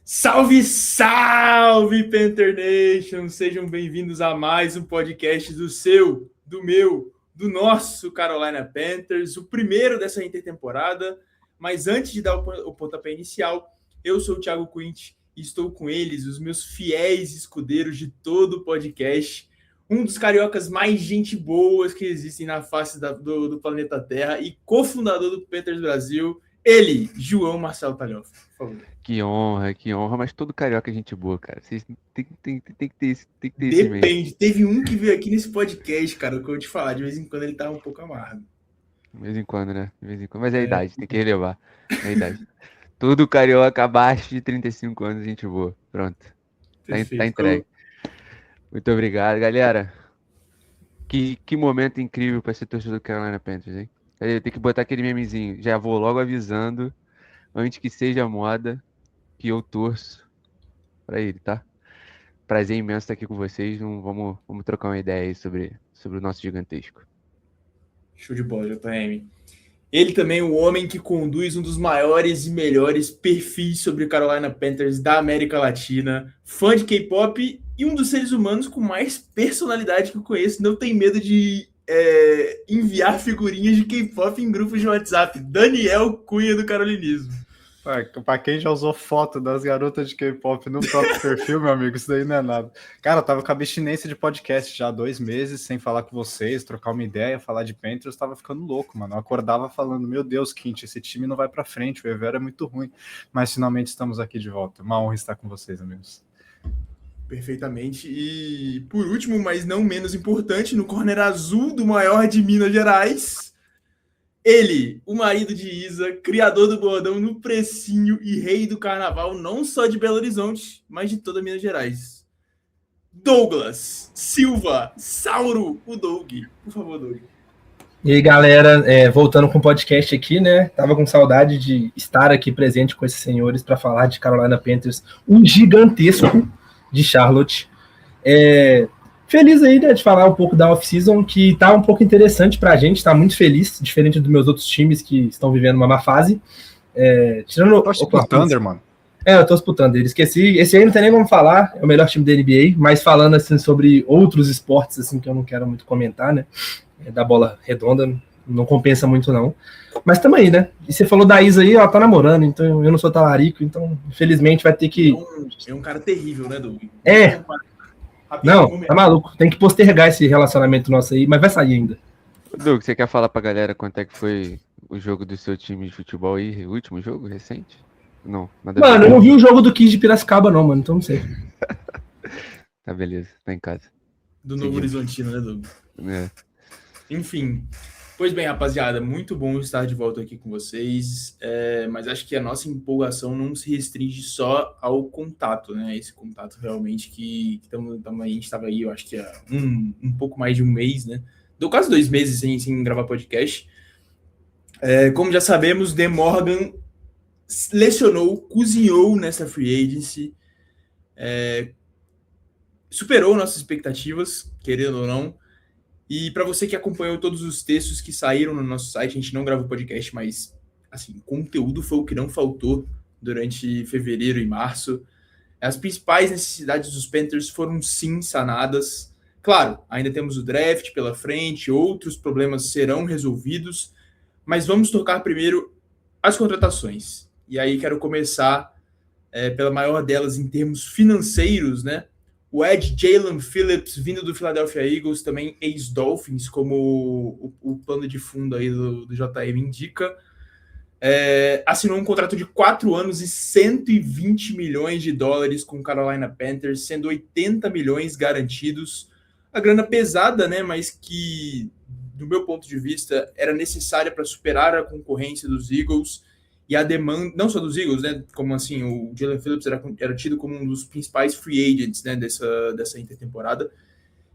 Salve, salve, Panther Nation! Sejam bem-vindos a mais um podcast do seu, do meu, do nosso Carolina Panthers, o primeiro dessa intertemporada. Mas antes de dar o pontapé inicial, eu sou o Thiago Quint e estou com eles, os meus fiéis escudeiros de todo o podcast. Um dos cariocas mais gente boas que existem na face do planeta Terra e cofundador do Panthers Brasil, ele, João Marcelo Talhoff. Por favor. Que honra, mas todo carioca é gente boa, cara. Vocês tem que ter esse Depende. Teve um que veio aqui nesse podcast, cara, o que eu vou te falar, de vez em quando ele tava um pouco amargo. De vez em quando, né? De vez em quando. Mas é a idade, tem que relevar. É a idade. Todo carioca abaixo de 35 anos, gente boa. Pronto. Tá entregue. Muito obrigado, galera. Que momento incrível pra ser torcedor do Carolina Panthers, hein? Eu tenho que botar aquele memezinho. Já vou logo avisando, antes que seja moda, que eu torço pra ele, tá? Prazer imenso estar aqui com vocês. Vamos trocar uma ideia aí sobre o nosso gigantesco. Show de bola, JM. Ele também é o homem que conduz um dos maiores e melhores perfis sobre Carolina Panthers da América Latina, fã de K-pop e um dos seres humanos com mais personalidade que eu conheço. Não tem medo de enviar figurinhas de K-pop em grupos de WhatsApp. Daniel Cunha do Carolinismo. Pra quem já usou foto das garotas de K-pop no próprio perfil, meu amigo, isso daí não é nada. Cara, eu tava com abstinência de podcast já há 2 meses, sem falar com vocês, trocar uma ideia, falar de Panthers, tava ficando louco, mano. Eu acordava falando, meu Deus, Quint, esse time não vai pra frente, o Evero é muito ruim. Mas finalmente estamos aqui de volta. Uma honra estar com vocês, amigos. Perfeitamente. E por último, mas não menos importante, no corner azul do maior de Minas Gerais, ele, o marido de Isa, criador do bordão no precinho e rei do carnaval, não só de Belo Horizonte, mas de toda Minas Gerais. Douglas Silva, Sauro, o Doug. Por favor, Doug. E aí, galera, voltando com o podcast aqui, né? Tava com saudade de estar aqui presente com esses senhores para falar de Carolina Panthers, um gigantesco de Charlotte. Feliz aí, né, de falar um pouco da off-season, que tá um pouco interessante pra gente, tá muito feliz, diferente dos meus outros times que estão vivendo uma má fase. Tirando o Thunder, mano. Eu tô disputando ele, esqueci. Esse aí não tem nem como falar, é o melhor time da NBA, mas falando assim sobre outros esportes, assim, que eu não quero muito comentar, né, da bola redonda, não compensa muito não. Mas tamo aí, né? E você falou da Isa aí, ela tá namorando, então eu não sou talarico, então infelizmente vai ter que... É um cara terrível, né, Doug? Não, tá maluco. Tem que postergar esse relacionamento nosso aí, mas vai sair ainda. Doug, você quer falar pra galera quanto é que foi o jogo do seu time de futebol aí? O último jogo, recente? Não, nada. Mano, eu não vi o jogo do Kings de Piracicaba não, mano, então não sei. Tá, beleza, tá em casa. Do Novo Horizontino, né, Doug? Enfim. Pois bem, rapaziada, muito bom estar de volta aqui com vocês, mas acho que a nossa empolgação não se restringe só ao contato, né? Esse contato realmente que a gente estava aí, eu acho que há um pouco mais de um mês, né? Deu quase 2 meses sem gravar podcast. Como já sabemos, The Morgan cozinhou nessa free agency, superou nossas expectativas, querendo ou não. E para você que acompanhou todos os textos que saíram no nosso site, a gente não gravou podcast, mas assim, conteúdo foi o que não faltou durante fevereiro e março. As principais necessidades dos Panthers foram sim sanadas. Claro, ainda temos o draft pela frente, outros problemas serão resolvidos, mas vamos tocar primeiro as contratações. E aí quero começar pela maior delas em termos financeiros, né? O Ed Jalen Phillips, vindo do Philadelphia Eagles, também ex-Dolphins, como o plano de fundo aí do JM indica, assinou um contrato de 4 anos e 120 milhões de dólares com o Carolina Panthers, sendo 80 milhões garantidos. A grana pesada, né, mas que, do meu ponto de vista, era necessária para superar a concorrência dos Eagles e a demanda, não só dos Eagles, né, como assim, o Jalen Phillips era tido como um dos principais free agents, né, dessa intertemporada.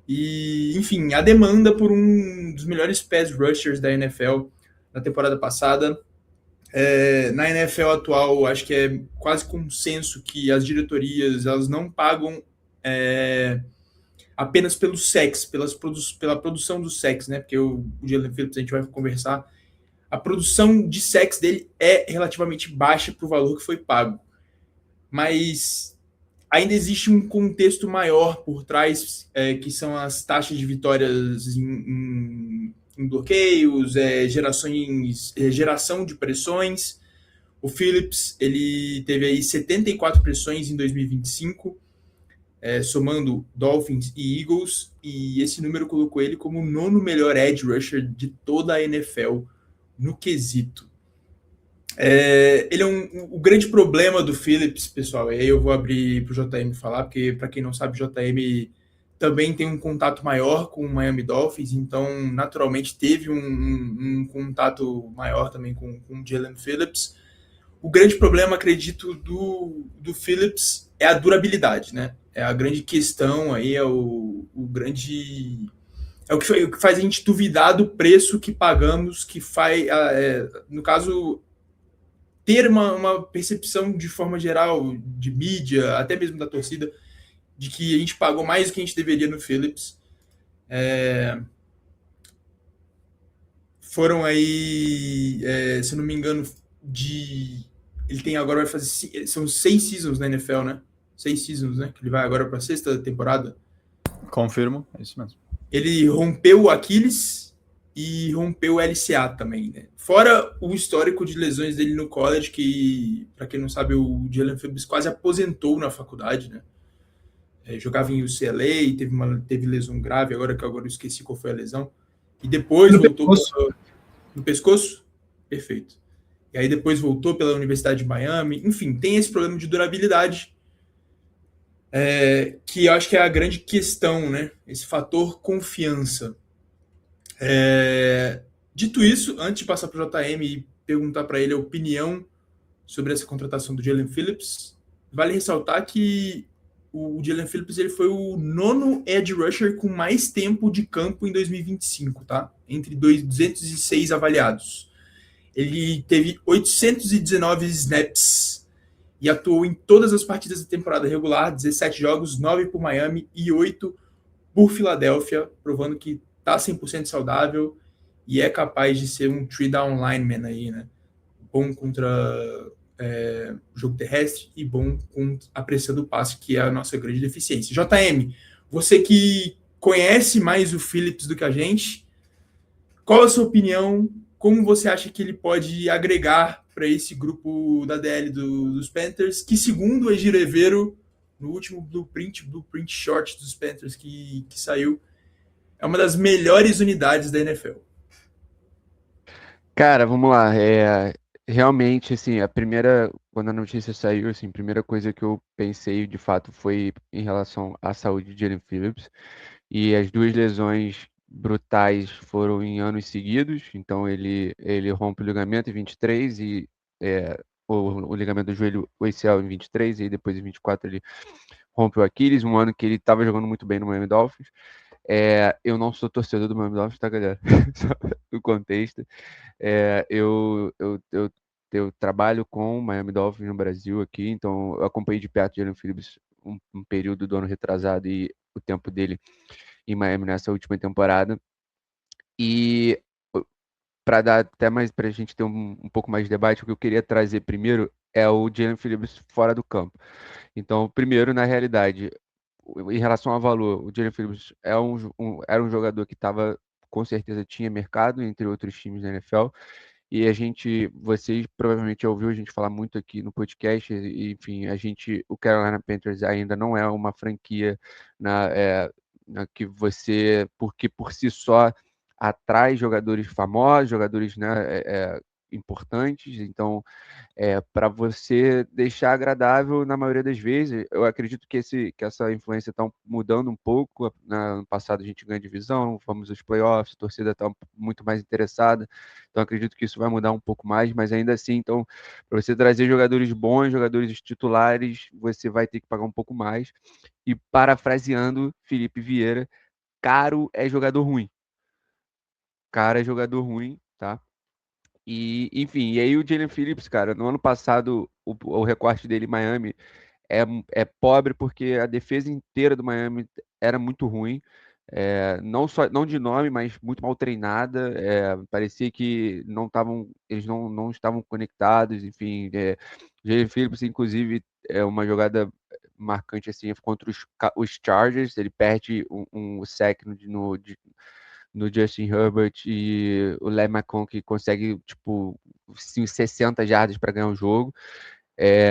E, enfim, a demanda por um dos melhores pass rushers da NFL na temporada passada. Na NFL atual, acho que é quase consenso que as diretorias elas não pagam apenas pelo sacks, pela produção dos sacks, né, porque o Jalen Phillips, a gente vai conversar, a produção de sacks dele é relativamente baixa para o valor que foi pago. mas ainda existe um contexto maior por trás, que são as taxas de vitórias em bloqueios, geração de pressões. O Phillips, ele teve aí 74 pressões em 2025, somando Dolphins e Eagles, e esse número colocou ele como o 9º melhor edge rusher de toda a NFL no quesito. Ele é o grande problema do Phillips, pessoal, e aí eu vou abrir para o JM falar, porque para quem não sabe, o JM também tem um contato maior com o Miami Dolphins, então naturalmente teve um contato maior também com o Jalen Phillips. O grande problema, acredito, do Phillips é a durabilidade, né? É a grande questão aí, é o grande... É o que faz a gente duvidar do preço que pagamos, que faz, no caso, ter uma percepção de forma geral, de mídia, até mesmo da torcida, de que a gente pagou mais do que a gente deveria no Phillips. Foram aí, se eu não me engano, ele tem agora, vai fazer, são 6 seasons na NFL, né? 6 seasons, né? Que ele vai agora para a 6ª temporada. Confirmo, é isso mesmo. Ele rompeu o Aquiles e rompeu o LCA também, né? Fora o histórico de lesões dele no college, que, para quem não sabe, o Jalen Phillips quase aposentou na faculdade, né? Jogava em UCLA, teve lesão grave, agora eu esqueci qual foi a lesão. E depois voltou no pescoço? Perfeito. E aí depois voltou pela Universidade de Miami. Enfim, tem esse problema de durabilidade, que eu acho que é a grande questão, né? Esse fator confiança. Dito isso, antes de passar para o JM e perguntar para ele a opinião sobre essa contratação do Jalen Phillips, vale ressaltar que o Jalen Phillips ele foi o 9º edge rusher com mais tempo de campo em 2025, tá? Entre 206 avaliados. Ele teve 819 snaps e atuou em todas as partidas da temporada regular, 17 jogos, 9 por Miami e 8 por Filadélfia, provando que tá 100% saudável e é capaz de ser um 3-down lineman aí, né? Bom contra jogo terrestre e bom com a pressão do passe, que é a nossa grande deficiência. JM, você que conhece mais o Phillips do que a gente, qual a sua opinião? Como você acha que ele pode agregar para esse grupo da DL dos Panthers, que segundo o Egir Evero, no último blueprint short dos Panthers que saiu, é uma das melhores unidades da NFL? Cara, vamos lá. Realmente, assim, quando a notícia saiu, assim, a primeira coisa que eu pensei, de fato, foi em relação à saúde de Jalen Phillips. E as 2 lesões brutais foram em anos seguidos. Então, ele rompe o ligamento em 23 e o ligamento do joelho, o ACL em 23, e depois em 24 ele rompe o Aquiles, um ano que ele estava jogando muito bem no Miami Dolphins. Eu não sou torcedor do Miami Dolphins, tá, galera? Só no contexto. Eu trabalho com o Miami Dolphins no Brasil aqui, então eu acompanhei de perto o Jalen Phillips um período do ano retrasado e o tempo dele em Miami nessa última temporada. E para dar até mais, para a gente ter um pouco mais de debate, o que eu queria trazer primeiro é o Jalen Phillips fora do campo. Então, primeiro, na realidade, em relação ao valor, o Jalen Phillips era um jogador que com certeza tinha mercado entre outros times da NFL. E vocês provavelmente já ouviu a gente falar muito aqui no podcast, e, enfim, o Carolina Panthers ainda não é uma franquia porque por si só atrai jogadores famosos, jogadores, né, importantes. Então, para você deixar agradável na maioria das vezes. Eu acredito que essa influência está mudando um pouco. No passado a gente ganha divisão, fomos aos playoffs, a torcida está muito mais interessada, então acredito que isso vai mudar um pouco mais, mas ainda assim, então, para você trazer jogadores bons, jogadores titulares, você vai ter que pagar um pouco mais. E parafraseando Felipe Vieira, caro é jogador ruim. Caro é jogador ruim, tá? E, enfim, e aí o Jalen Phillips, cara, no ano passado o recorte dele em Miami é pobre porque a defesa inteira do Miami era muito ruim, não de nome, mas muito mal treinada. Parecia que eles não estavam conectados. Enfim, Jalen Phillips, inclusive, é uma jogada marcante assim contra os Chargers, ele perde um sack no Justin Herbert e o Lane McConkey que consegue, tipo, 60 jardas para ganhar o jogo.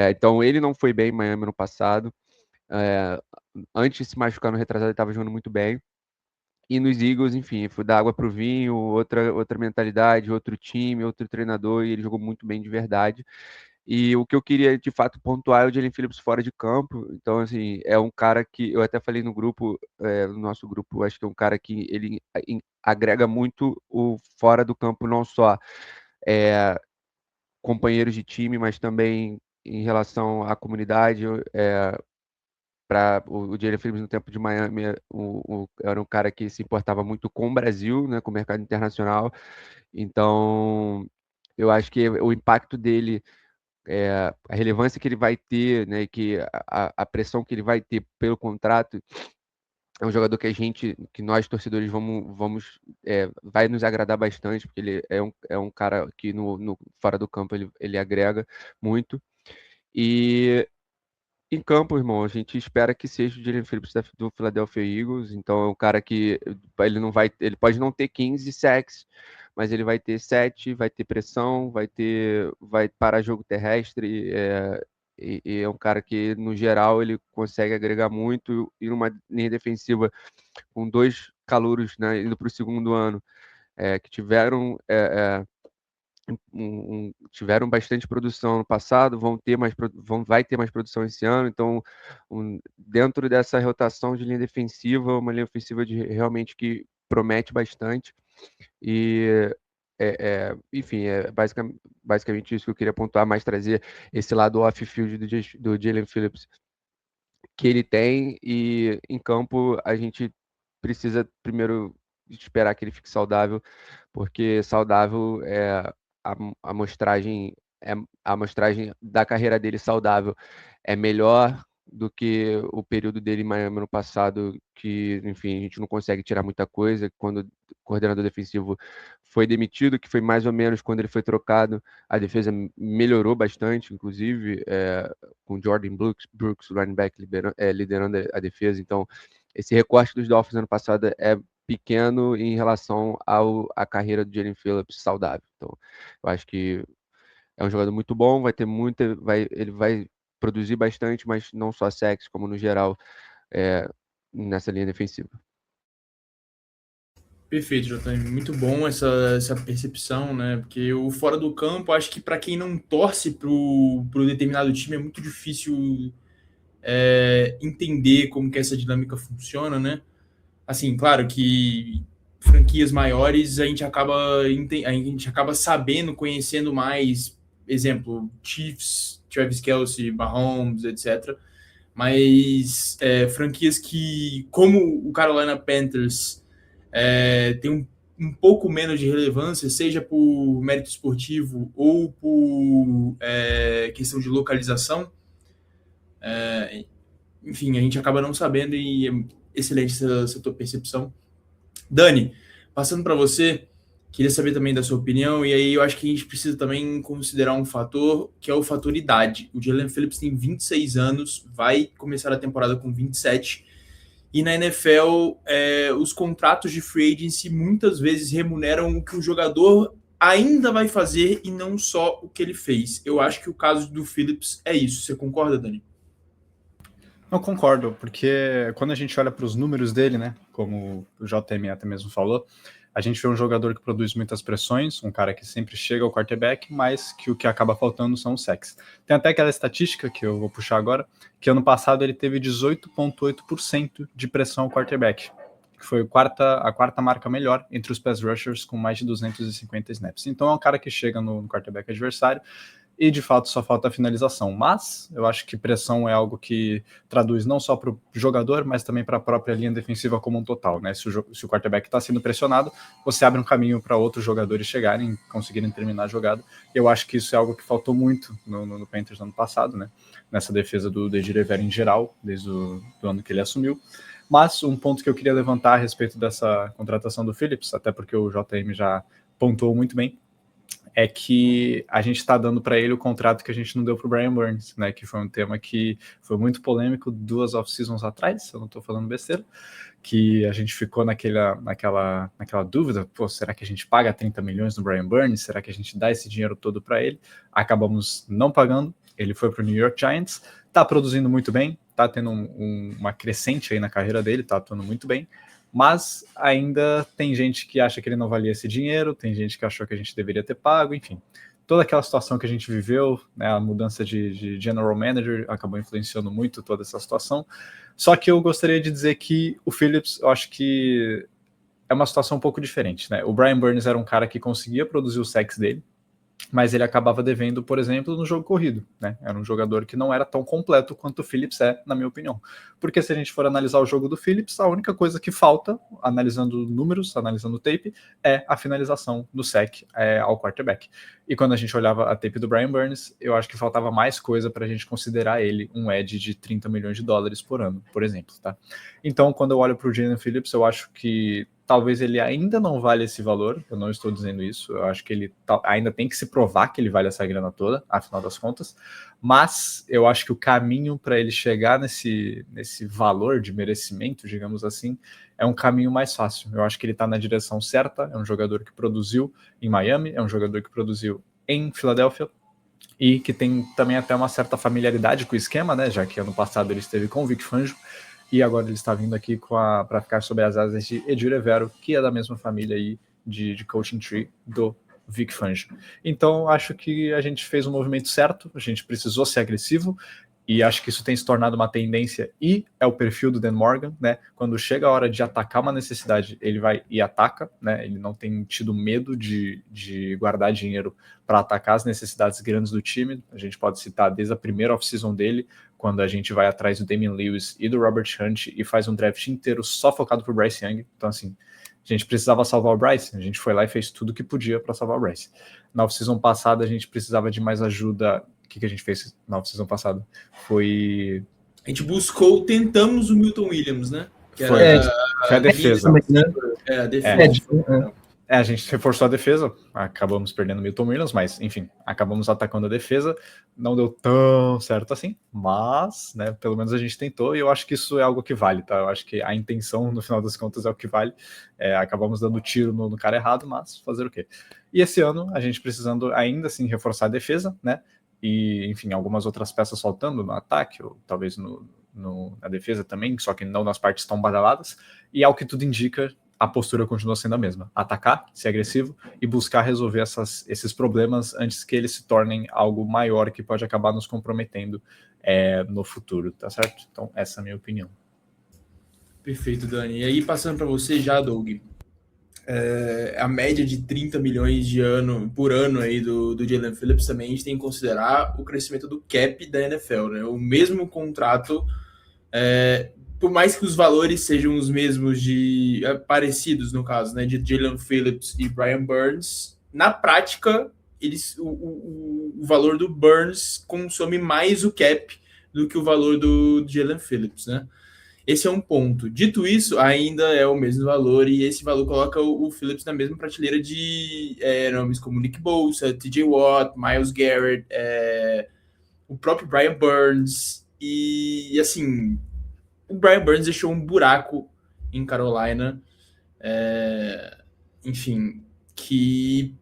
Então ele não foi bem em Miami no passado. Antes de se machucar no retrasado, ele estava jogando muito bem. E nos Eagles, enfim, foi da água para o vinho, outra mentalidade, outro time, outro treinador, e ele jogou muito bem de verdade. E o que eu queria, de fato, pontuar é o Jalen Phillips fora de campo. Então, assim, é um cara que, eu até falei no grupo, no nosso grupo, acho que é um cara que ele agrega muito o fora do campo, não só companheiros de time, mas também em relação à comunidade. Para o Jalen Phillips no tempo de Miami era um cara que se importava muito com o Brasil, né, com o mercado internacional. Então, eu acho que o impacto dele, a relevância que ele vai ter, né, que a pressão que ele vai ter pelo contrato, é um jogador que nós torcedores vai nos agradar bastante, porque ele é um cara que no fora do campo ele agrega muito. E em campo, irmão, a gente espera que seja o Jalen Phillips do Philadelphia Eagles. Então é um cara que ele pode não ter 15 sacks, mas ele vai ter 7, vai ter pressão, vai parar jogo terrestre. E é um cara que, no geral, ele consegue agregar muito. E numa linha defensiva com 2 calouros, né, indo para o segundo ano, que tiveram bastante produção no passado, vai ter mais produção esse ano. Então, dentro dessa rotação de linha defensiva, uma linha ofensiva realmente que promete bastante. E, enfim, basicamente isso que eu queria pontuar, mais trazer esse lado off-field do Jalen Phillips que ele tem. E em campo a gente precisa primeiro esperar que ele fique saudável, porque saudável a amostragem a amostragem da carreira dele saudável é melhor do que o período dele em Miami no passado, que, enfim, a gente não consegue tirar muita coisa. Quando o coordenador defensivo foi demitido, que foi mais ou menos quando ele foi trocado, a defesa melhorou bastante, inclusive, com Jordan Brooks, o linebacker, liderando a defesa. Então, esse recorte dos Dolphins ano passado é pequeno em relação à carreira do Jalen Phillips saudável. Então, eu acho que é um jogador muito bom, ele vai produzir bastante, mas não só sacks, como no geral, nessa linha defensiva. Perfeito, Jotami. Muito bom essa percepção, né? Porque o fora do campo, acho que para quem não torce pro determinado time é muito difícil entender como que essa dinâmica funciona, né? Assim, claro que franquias maiores a gente acaba sabendo, conhecendo mais, exemplo, Chiefs, Travis Kelce, Mahomes, etc. Mas franquias que, como o Carolina Panthers, tem um pouco menos de relevância, seja por mérito esportivo ou por questão de localização, enfim, a gente acaba não sabendo, e é excelente essa tua percepção. Dani, passando para você, queria saber também da sua opinião, e aí eu acho que a gente precisa também considerar um fator, que é o fator idade. O Jalen Phillips tem 26 anos, vai começar a temporada com 27, e na NFL, os contratos de free agency muitas vezes remuneram o que o jogador ainda vai fazer e não só o que ele fez. Eu acho que o caso do Phillips é isso. Você concorda, Dani? Não concordo, porque quando a gente olha para os números dele, né, como o JM até mesmo falou, a gente vê um jogador que produz muitas pressões, um cara que sempre chega ao quarterback, mas que o que acaba faltando são os sacks. Tem até aquela estatística que eu vou puxar agora, que ano passado ele teve 18,8% de pressão ao quarterback, que foi a quarta marca melhor entre os pass rushers com mais de 250 snaps. Então é um cara que chega no quarterback adversário e de fato só falta a finalização. Mas eu acho que pressão é algo que traduz não só para o jogador, mas também para a própria linha defensiva como um total, né? Se o quarterback está sendo pressionado, você abre um caminho para outros jogadores chegarem, conseguirem terminar a jogada. Eu acho que isso é algo que faltou muito no Panthers no ano passado, né? Nessa defesa do Ejiro Evero em geral, desde o ano que ele assumiu. Mas um ponto que eu queria levantar a respeito dessa contratação do Phillips, até porque o JM já pontuou muito bem, é que a gente está dando para ele o contrato que a gente não deu para o Brian Burns, né? Que foi um tema que foi muito polêmico 2 off-seasons atrás, se eu não estou falando besteira, que a gente ficou naquela dúvida, pô, será que a gente paga 30 milhões no Brian Burns? Será que a gente dá esse dinheiro todo para ele? Acabamos não pagando, ele foi para o New York Giants, tá produzindo muito bem, tá tendo uma crescente aí na carreira dele, tá atuando muito bem, mas ainda tem gente que acha que ele não valia esse dinheiro, tem gente que achou que a gente deveria ter pago, enfim. Toda aquela situação que a gente viveu, né, a mudança de general manager acabou influenciando muito toda essa situação. Só que eu gostaria de dizer que o Phillips, eu acho que é uma situação um pouco diferente, né? O Brian Burns era um cara que conseguia produzir os sacks dele, mas ele acabava devendo, por exemplo, no jogo corrido, né? Era um jogador que não era tão completo quanto o Phillips é, na minha opinião. Porque se a gente for analisar o jogo do Phillips, a única coisa que falta, analisando números, analisando o tape, é a finalização do sack ao quarterback. E quando a gente olhava a tape do Brian Burns, eu acho que faltava mais coisa para a gente considerar ele um edge de 30 milhões de dólares por ano, por exemplo, tá? Então, quando eu olho para o Jaelan Phillips, eu acho que talvez ele ainda não vale esse valor, eu não estou dizendo isso, eu acho que ele ainda tem que se provar que ele vale essa grana toda, afinal das contas, mas eu acho que o caminho para ele chegar nesse valor de merecimento, digamos assim, é um caminho mais fácil. Eu acho que ele está na direção certa, é um jogador que produziu em Miami, é um jogador que produziu em Filadélfia, e que tem também até uma certa familiaridade com o esquema, né, já que ano passado ele esteve com o Vic Fangio, e agora ele está vindo aqui para ficar sob as asas de Edir Evero, que é da mesma família aí de coaching tree do Vic Fangio. Então, acho que a gente fez um movimento certo, a gente precisou ser agressivo, e acho que isso tem se tornado uma tendência, e é o perfil do Dan Morgan, né? Quando chega a hora de atacar uma necessidade, ele vai e ataca, né? Ele não tem tido medo de guardar dinheiro para atacar as necessidades grandes do time. A gente pode citar desde a primeira off-season dele, quando a gente vai atrás do Damian Lewis e do Robert Hunt e faz um draft inteiro só focado pro Bryce Young. Então, assim, a gente precisava salvar o Bryce, a gente foi lá e fez tudo o que podia para salvar o Bryce. Na off-season passada, a gente precisava de mais ajuda. O que a gente fez na off-season passada? Foi... A gente tentamos o Milton Williams, né? Que foi a defesa. A defesa. A gente reforçou a defesa, acabamos perdendo o Milton Williams, mas, enfim, acabamos atacando a defesa, não deu tão certo assim, mas, né, pelo menos a gente tentou, e eu acho que isso é algo que vale, tá? Eu acho que a intenção, no final das contas, é o que vale. Acabamos dando tiro no cara errado, mas fazer o quê? E esse ano, a gente precisando ainda assim reforçar a defesa, né? E, enfim, algumas outras peças faltando no ataque, ou talvez na defesa também, só que não nas partes tão badaladas, e ao que tudo indica, a postura continua sendo a mesma: atacar, ser agressivo e buscar resolver esses problemas antes que eles se tornem algo maior que pode acabar nos comprometendo no futuro, tá certo? Então, essa é a minha opinião. Perfeito, Dani. E aí, passando para você já, Doug, a média de 30 milhões por ano aí do Jaelan Phillips também a gente tem que considerar o crescimento do cap da NFL, né? O mesmo contrato, por mais que os valores sejam os mesmos parecidos no caso, né, de Jaelan Phillips e Brian Burns, na prática o valor do Burns consome mais o cap do que o valor do Jaelan Phillips, né? Esse é um ponto. Dito isso, ainda é o mesmo valor, e esse valor coloca o Phillips na mesma prateleira de nomes como Nick Bosa, TJ Watt, Myles Garrett, o próprio Brian Burns, e assim, o Brian Burns deixou um buraco em Carolina, enfim, que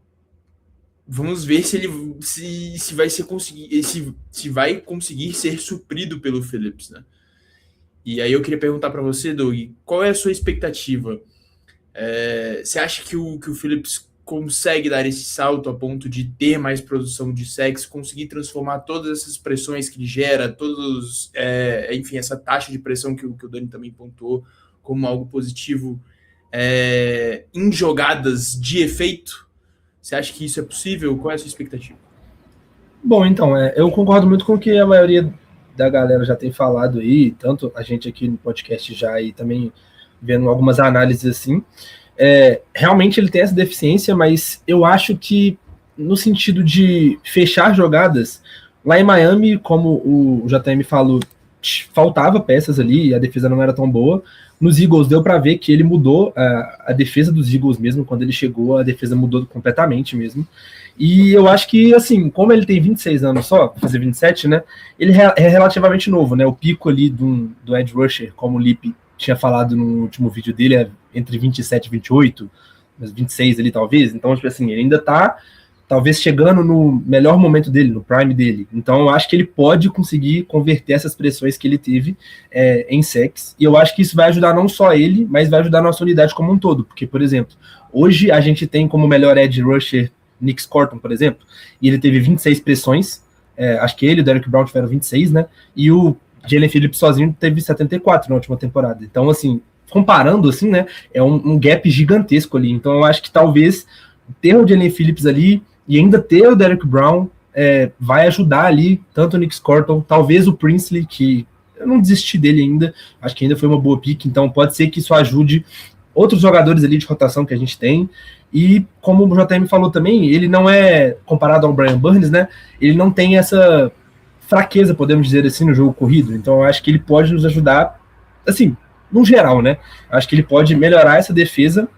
vamos ver se ele se vai conseguir ser suprido pelo Phillips, né? E aí eu queria perguntar para você, Doug, qual é a sua expectativa? Você acha que o Phillips consegue dar esse salto a ponto de ter mais produção de sacks, conseguir transformar todas essas pressões que ele gera, enfim, essa taxa de pressão que o Dani também pontuou como algo positivo, em jogadas de efeito? Você acha que isso é possível? Qual é a sua expectativa? Bom, então, eu concordo muito com o que a maioria da galera já tem falado aí, tanto a gente aqui no podcast já e também vendo algumas análises assim. Realmente ele tem essa deficiência, mas eu acho que no sentido de fechar jogadas, lá em Miami, como o JM falou, faltava peças ali, a defesa não era tão boa. Nos Eagles deu para ver que ele mudou a defesa dos Eagles mesmo, quando ele chegou, a defesa mudou completamente mesmo. E eu acho que, assim, como ele tem 26 anos só, fazer 27, né, ele é relativamente novo, né, o pico ali do edge rusher, como o Lippe tinha falado no último vídeo dele, é entre 27 e 28, mas 26 ali talvez, então, tipo assim, ele ainda tá talvez chegando no melhor momento dele, no prime dele. Então eu acho que ele pode conseguir converter essas pressões que ele teve em sacks, e eu acho que isso vai ajudar não só ele, mas vai ajudar a nossa unidade como um todo, porque, por exemplo, hoje a gente tem como melhor edge rusher Nick Corton, por exemplo, e ele teve 26 pressões, acho que ele e o Derrick Brown tiveram 26, né, e o Jalen Phillips sozinho teve 74 na última temporada. Então, assim, comparando, assim, né, é um gap gigantesco ali. Então eu acho que talvez ter o Jalen Phillips ali e ainda ter o Derrick Brown vai ajudar ali, tanto o Nick Corton, talvez o Princely, que eu não desisti dele ainda, acho que ainda foi uma boa pick, então pode ser que isso ajude outros jogadores ali de rotação que a gente tem, e como o JM falou também, ele não é, comparado ao Brian Burns, né, ele não tem essa fraqueza, podemos dizer assim, no jogo corrido, então eu acho que ele pode nos ajudar, assim, no geral, né, acho que ele pode melhorar essa defesa.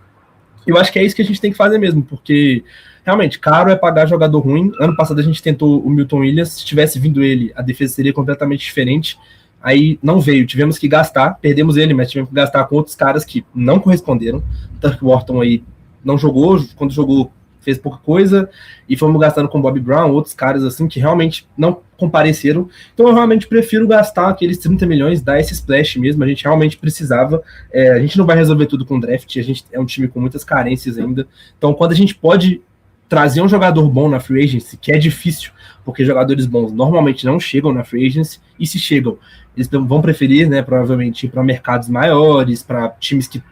Eu acho que é isso que a gente tem que fazer mesmo, porque realmente caro é pagar jogador ruim. Ano passado a gente tentou o Milton Williams, se tivesse vindo ele, a defesa seria completamente diferente. Aí não veio, tivemos que gastar, perdemos ele, mas tivemos que gastar com outros caras que não corresponderam. Turk Wharton aí não jogou, quando jogou fez pouca coisa, e fomos gastando com Bobby Brown, outros caras assim que realmente não compareceram. Então eu realmente prefiro gastar aqueles 30 milhões, dar esse splash mesmo, a gente realmente precisava. A gente não vai resolver tudo com draft, a gente é um time com muitas carências ainda. Então quando a gente pode trazer um jogador bom na free agency, que é difícil, porque jogadores bons normalmente não chegam na free agency, e se chegam, eles vão preferir, né, provavelmente, ir para mercados maiores, para times que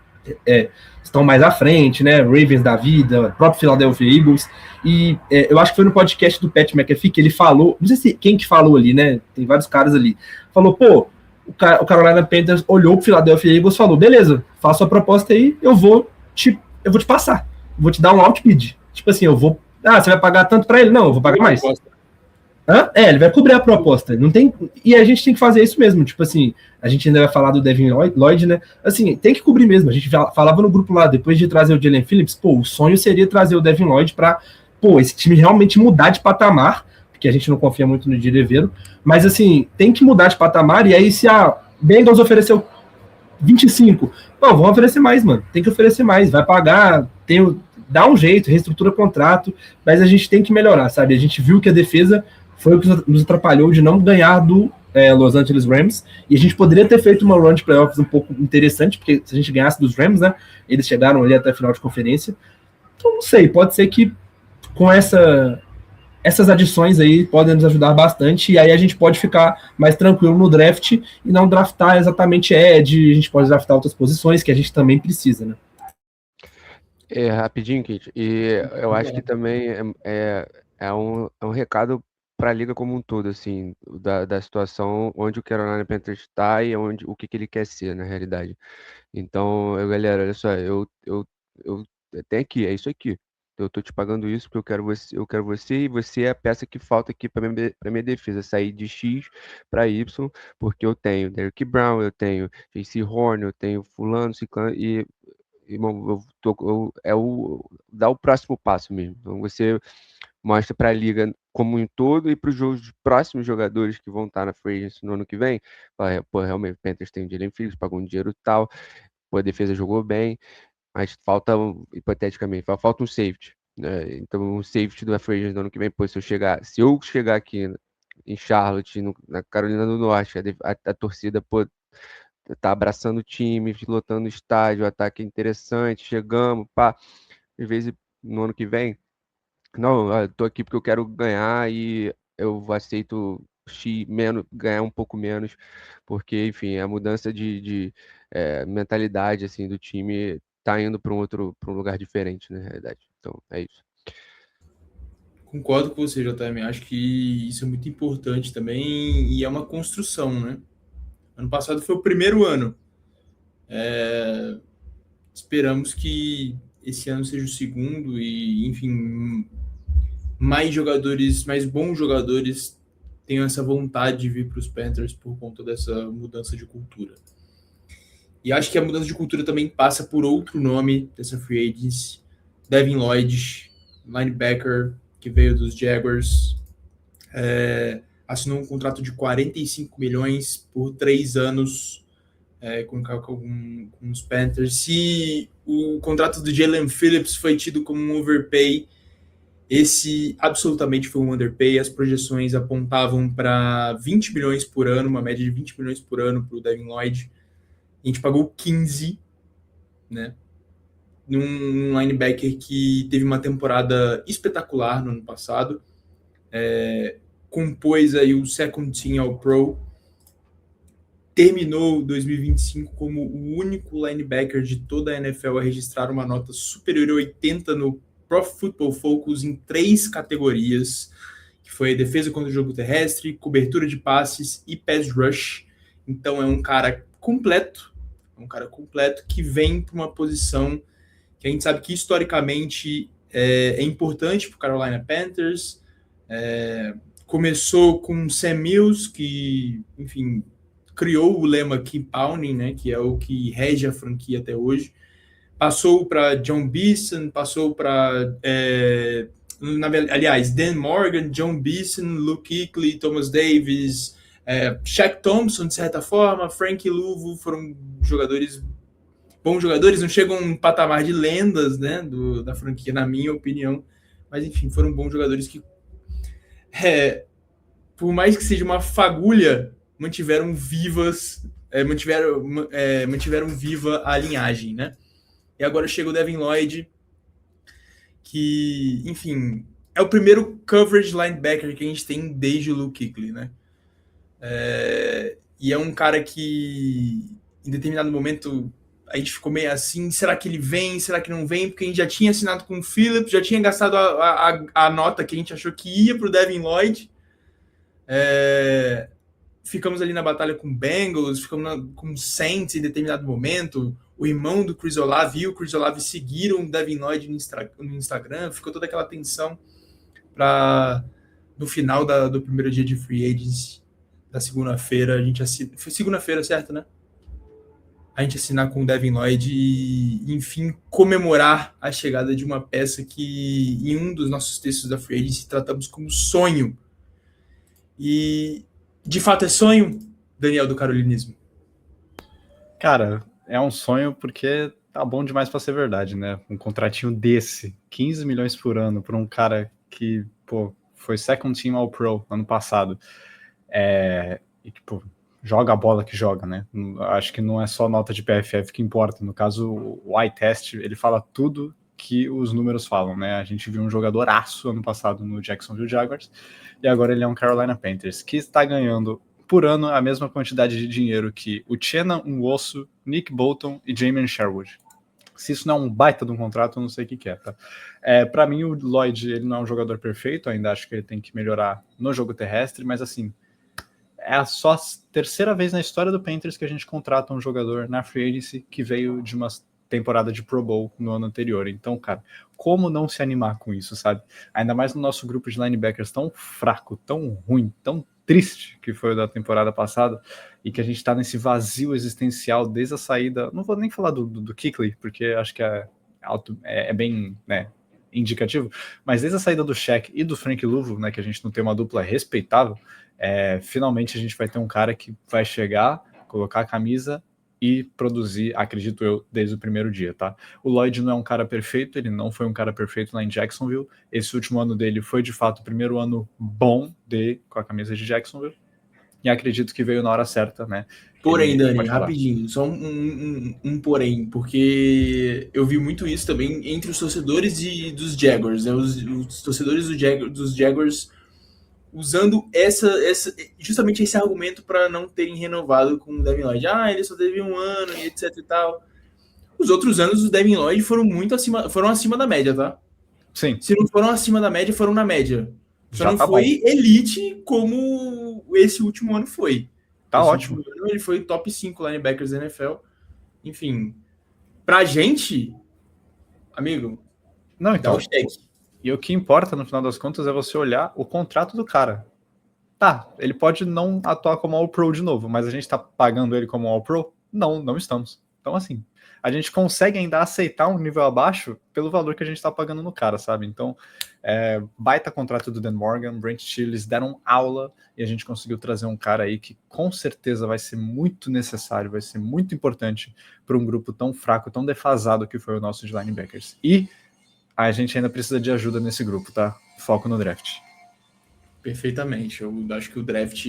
estão mais à frente, né, Ravens da vida, próprio Philadelphia Eagles, e eu acho que foi no podcast do Pat McAfee que ele falou, não sei se quem que falou ali, né, tem vários caras ali, falou, pô, o Carolina Panthers olhou pro Philadelphia Eagles e falou, beleza, faça a proposta aí, eu vou te passar, vou te dar um outbid, tipo assim, você vai pagar tanto para ele? Não, eu vou pagar mais. Ele vai cobrir a proposta. Não tem, e a gente tem que fazer isso mesmo. Tipo assim, a gente ainda vai falar do Devin Lloyd, né? Assim, tem que cobrir mesmo. A gente falava no grupo lá, depois de trazer o Jalen Phillips, pô, o sonho seria trazer o Devin Lloyd para, pô, esse time realmente mudar de patamar, porque a gente não confia muito no Direveiro, mas assim, tem que mudar de patamar, e aí se a Bengals ofereceu 25, pô, vamos oferecer mais, mano. Tem que oferecer mais, vai pagar, dá um jeito, reestrutura contrato, mas a gente tem que melhorar, sabe? A gente viu que a defesa foi o que nos atrapalhou de não ganhar do Los Angeles Rams, e a gente poderia ter feito uma run de playoffs um pouco interessante, porque se a gente ganhasse dos Rams, né, eles chegaram ali até a final de conferência, então não sei, pode ser que com essas adições aí podem nos ajudar bastante, e aí a gente pode ficar mais tranquilo no draft e não draftar exatamente edge, a gente pode draftar outras posições que a gente também precisa, né. Rapidinho, Kit, e eu acho que também é um recado para a liga como um todo, assim, da situação onde o Carolina Panthers está e o que ele quer ser, na realidade. Então, galera, olha só, eu tenho aqui, é isso aqui. Eu tô te pagando isso porque eu quero você e você é a peça que falta aqui para minha defesa, sair de X para Y, porque eu tenho Derrick Brown, eu tenho J.C. Horn, eu tenho fulano, ciclano, e irmão, dar o próximo passo mesmo. Então você mostra para a liga como um todo e para os próximos jogadores que vão estar na free agency no ano que vem. Pô, realmente o Panthers tem o Jalen Phillips, pagou um dinheiro tal, pô, a defesa jogou bem, mas falta, hipoteticamente, falta um safety, né? Então um safety da free agency no ano que vem, pô, se eu chegar aqui em Charlotte, na Carolina do Norte, a torcida, pô, tá abraçando o time, lotando o estádio, o ataque é interessante, chegamos, pá. Às vezes, no ano que vem, não, eu tô aqui porque eu quero ganhar e eu aceito menos, ganhar um pouco menos, porque, enfim, a mudança de mentalidade, assim, do time tá indo para um lugar diferente, na realidade. Então, é isso. Concordo com você, JM. Acho que isso é muito importante também e é uma construção, né? Ano passado foi o primeiro ano. Esperamos que esse ano seja o segundo e, enfim, mais jogadores, mais bons jogadores tenham essa vontade de vir para os Panthers por conta dessa mudança de cultura. E acho que a mudança de cultura também passa por outro nome dessa free agency, Devin Lloyd, linebacker, que veio dos Jaguars, assinou um contrato de 45 milhões por 3 anos com os Panthers. Se o contrato do Jalen Phillips foi tido como um overpay, esse absolutamente foi um underpay. As projeções apontavam para 20 milhões por ano, uma média de 20 milhões por ano para o Devin Lloyd. A gente pagou 15, né? Num linebacker que teve uma temporada espetacular no ano passado, compôs aí o second team All-Pro, terminou 2025 como o único linebacker de toda a NFL a registrar uma nota superior a 80 no Pro Football Focus em 3 categorias, que foi defesa contra o jogo terrestre, cobertura de passes e pass rush. Então é um cara completo que vem para uma posição que a gente sabe que historicamente é importante para o Carolina Panthers. Começou com Sam Mills, que, enfim, criou o lema Keep Pounding, né, que é o que rege a franquia até hoje. Passou para John Beeson, passou para... aliás, Dan Morgan, John Beeson, Luke Kuechly, Thomas Davis, Shaq Thompson, de certa forma, Frank Louvu, foram bons jogadores, não chegam a um patamar de lendas, né, da franquia, na minha opinião, mas enfim, foram bons jogadores que, por mais que seja uma fagulha, mantiveram viva a linhagem, né? E agora chega o Devin Lloyd, que, enfim, é o primeiro coverage linebacker que a gente tem desde o Luke Kuechly, né? E é um cara que, em determinado momento, a gente ficou meio assim, será que ele vem, será que não vem? Porque a gente já tinha assinado com o Phillips, já tinha gastado a nota que a gente achou que ia para o Devin Lloyd. Ficamos ali na batalha com o Bengals, ficamos com o Saints em determinado momento. O irmão do Chris Olave e o Chris Olave seguiram o Devin Lloyd no Instagram, ficou toda aquela tensão para no final do primeiro dia de free agency da segunda-feira, a gente foi segunda-feira, certo, né? A gente assinar com o Devin Lloyd e, enfim, comemorar a chegada de uma peça que, em um dos nossos textos da Free Agency, tratamos como sonho. E, de fato, é sonho, Daniel, do carolinismo? Cara, é um sonho porque tá bom demais para ser verdade, né? Um contratinho desse, 15 milhões por ano, para um cara que, foi second team All-Pro ano passado. E, joga a bola que joga, né? Acho que não é só nota de PFF que importa. No caso, o eye test, ele fala tudo que os números falam, né? A gente viu um jogadoraço ano passado no Jacksonville Jaguars e agora ele é um Carolina Panthers que está ganhando por ano a mesma quantidade de dinheiro que o Uchenna Nwosu, Nick Bolton e Jamin Sherwood. Se isso não é um baita de um contrato, eu não sei o que é, tá? Para mim, o Lloyd, ele não é um jogador perfeito, ainda acho que ele tem que melhorar no jogo terrestre, mas assim, é só a terceira vez na história do Panthers que a gente contrata um jogador na free agency que veio de uma temporada de Pro Bowl no ano anterior. Então, cara, como não se animar com isso, sabe? Ainda mais no nosso grupo de linebackers tão fraco, tão ruim, tão triste que foi o da temporada passada, e que a gente tá nesse vazio existencial desde a saída, não vou nem falar do Kuechly, porque acho que é bem, né, indicativo, mas desde a saída do Shaq e do Frank Louvu, né, que a gente não tem uma dupla respeitável, finalmente a gente vai ter um cara que vai chegar, colocar a camisa e produzir, acredito eu, desde o primeiro dia, tá? O Lloyd não é um cara perfeito, ele não foi um cara perfeito lá em Jacksonville, esse último ano dele foi de fato o primeiro ano bom com a camisa de Jacksonville, e acredito que veio na hora certa, né? Porém, Dani, rapidinho, só um porém, porque eu vi muito isso também entre os torcedores dos Jaguars, né? Os torcedores dos Jaguars usando justamente esse argumento para não terem renovado com o Devin Lloyd. Ele só teve um ano e etc e tal. Os outros anos do Devin Lloyd foram acima da média, tá? Sim. Se não foram acima da média, foram na média. Só já não foi bom. Elite como esse último ano foi. Tá esse ótimo. Ano ele foi top 5 linebackers da NFL. Enfim, pra gente, amigo, não, então, e o que importa no final das contas é você olhar o contrato do cara. Tá, ele pode não atuar como All-Pro de novo, mas a gente tá pagando ele como All-Pro? Não estamos. Então, assim, a gente consegue ainda aceitar um nível abaixo pelo valor que a gente tá pagando no cara, sabe? Então, baita contrato do Dan Morgan, Brent Chiles deram aula e a gente conseguiu trazer um cara aí que com certeza vai ser muito necessário, vai ser muito importante para um grupo tão fraco, tão defasado que foi o nosso de linebackers. E a gente ainda precisa de ajuda nesse grupo, tá? Foco no draft. Perfeitamente. Eu acho que o draft...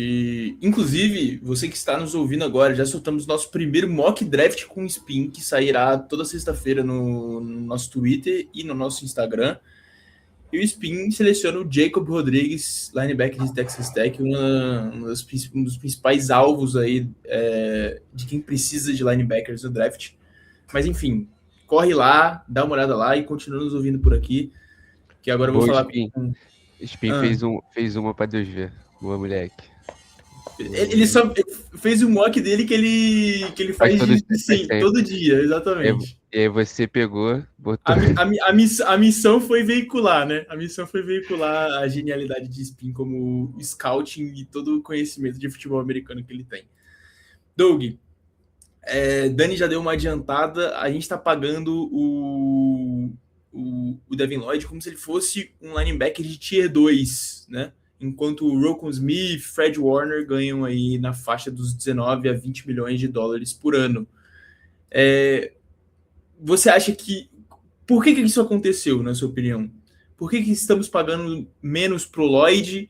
Inclusive, você que está nos ouvindo agora, já soltamos nosso primeiro mock draft com spin, que sairá toda sexta-feira no nosso Twitter e no nosso Instagram. E o spin seleciona o Jacob Rodrigues, linebacker de Texas Tech, um dos principais alvos aí de quem precisa de linebackers no draft. Mas, enfim, corre lá, dá uma olhada lá e continua nos ouvindo por aqui, que agora eu vou falar... Spin fez uma pra Deus ver. Boa, moleque. Ele só fez o mock dele que ele faz todo dia, exatamente. E aí você pegou, botou... A missão foi veicular, né? A missão foi veicular a genialidade de Spin como scouting e todo o conhecimento de futebol americano que ele tem. Doug, Dani já deu uma adiantada, a gente tá pagando o Devin Lloyd como se ele fosse um linebacker de Tier 2, né? Enquanto o Roquan Smith, Fred Warner ganham aí na faixa dos 19 a 20 milhões de dólares por ano. Você acha que... Por que isso aconteceu, na sua opinião? Por que estamos pagando menos pro Lloyd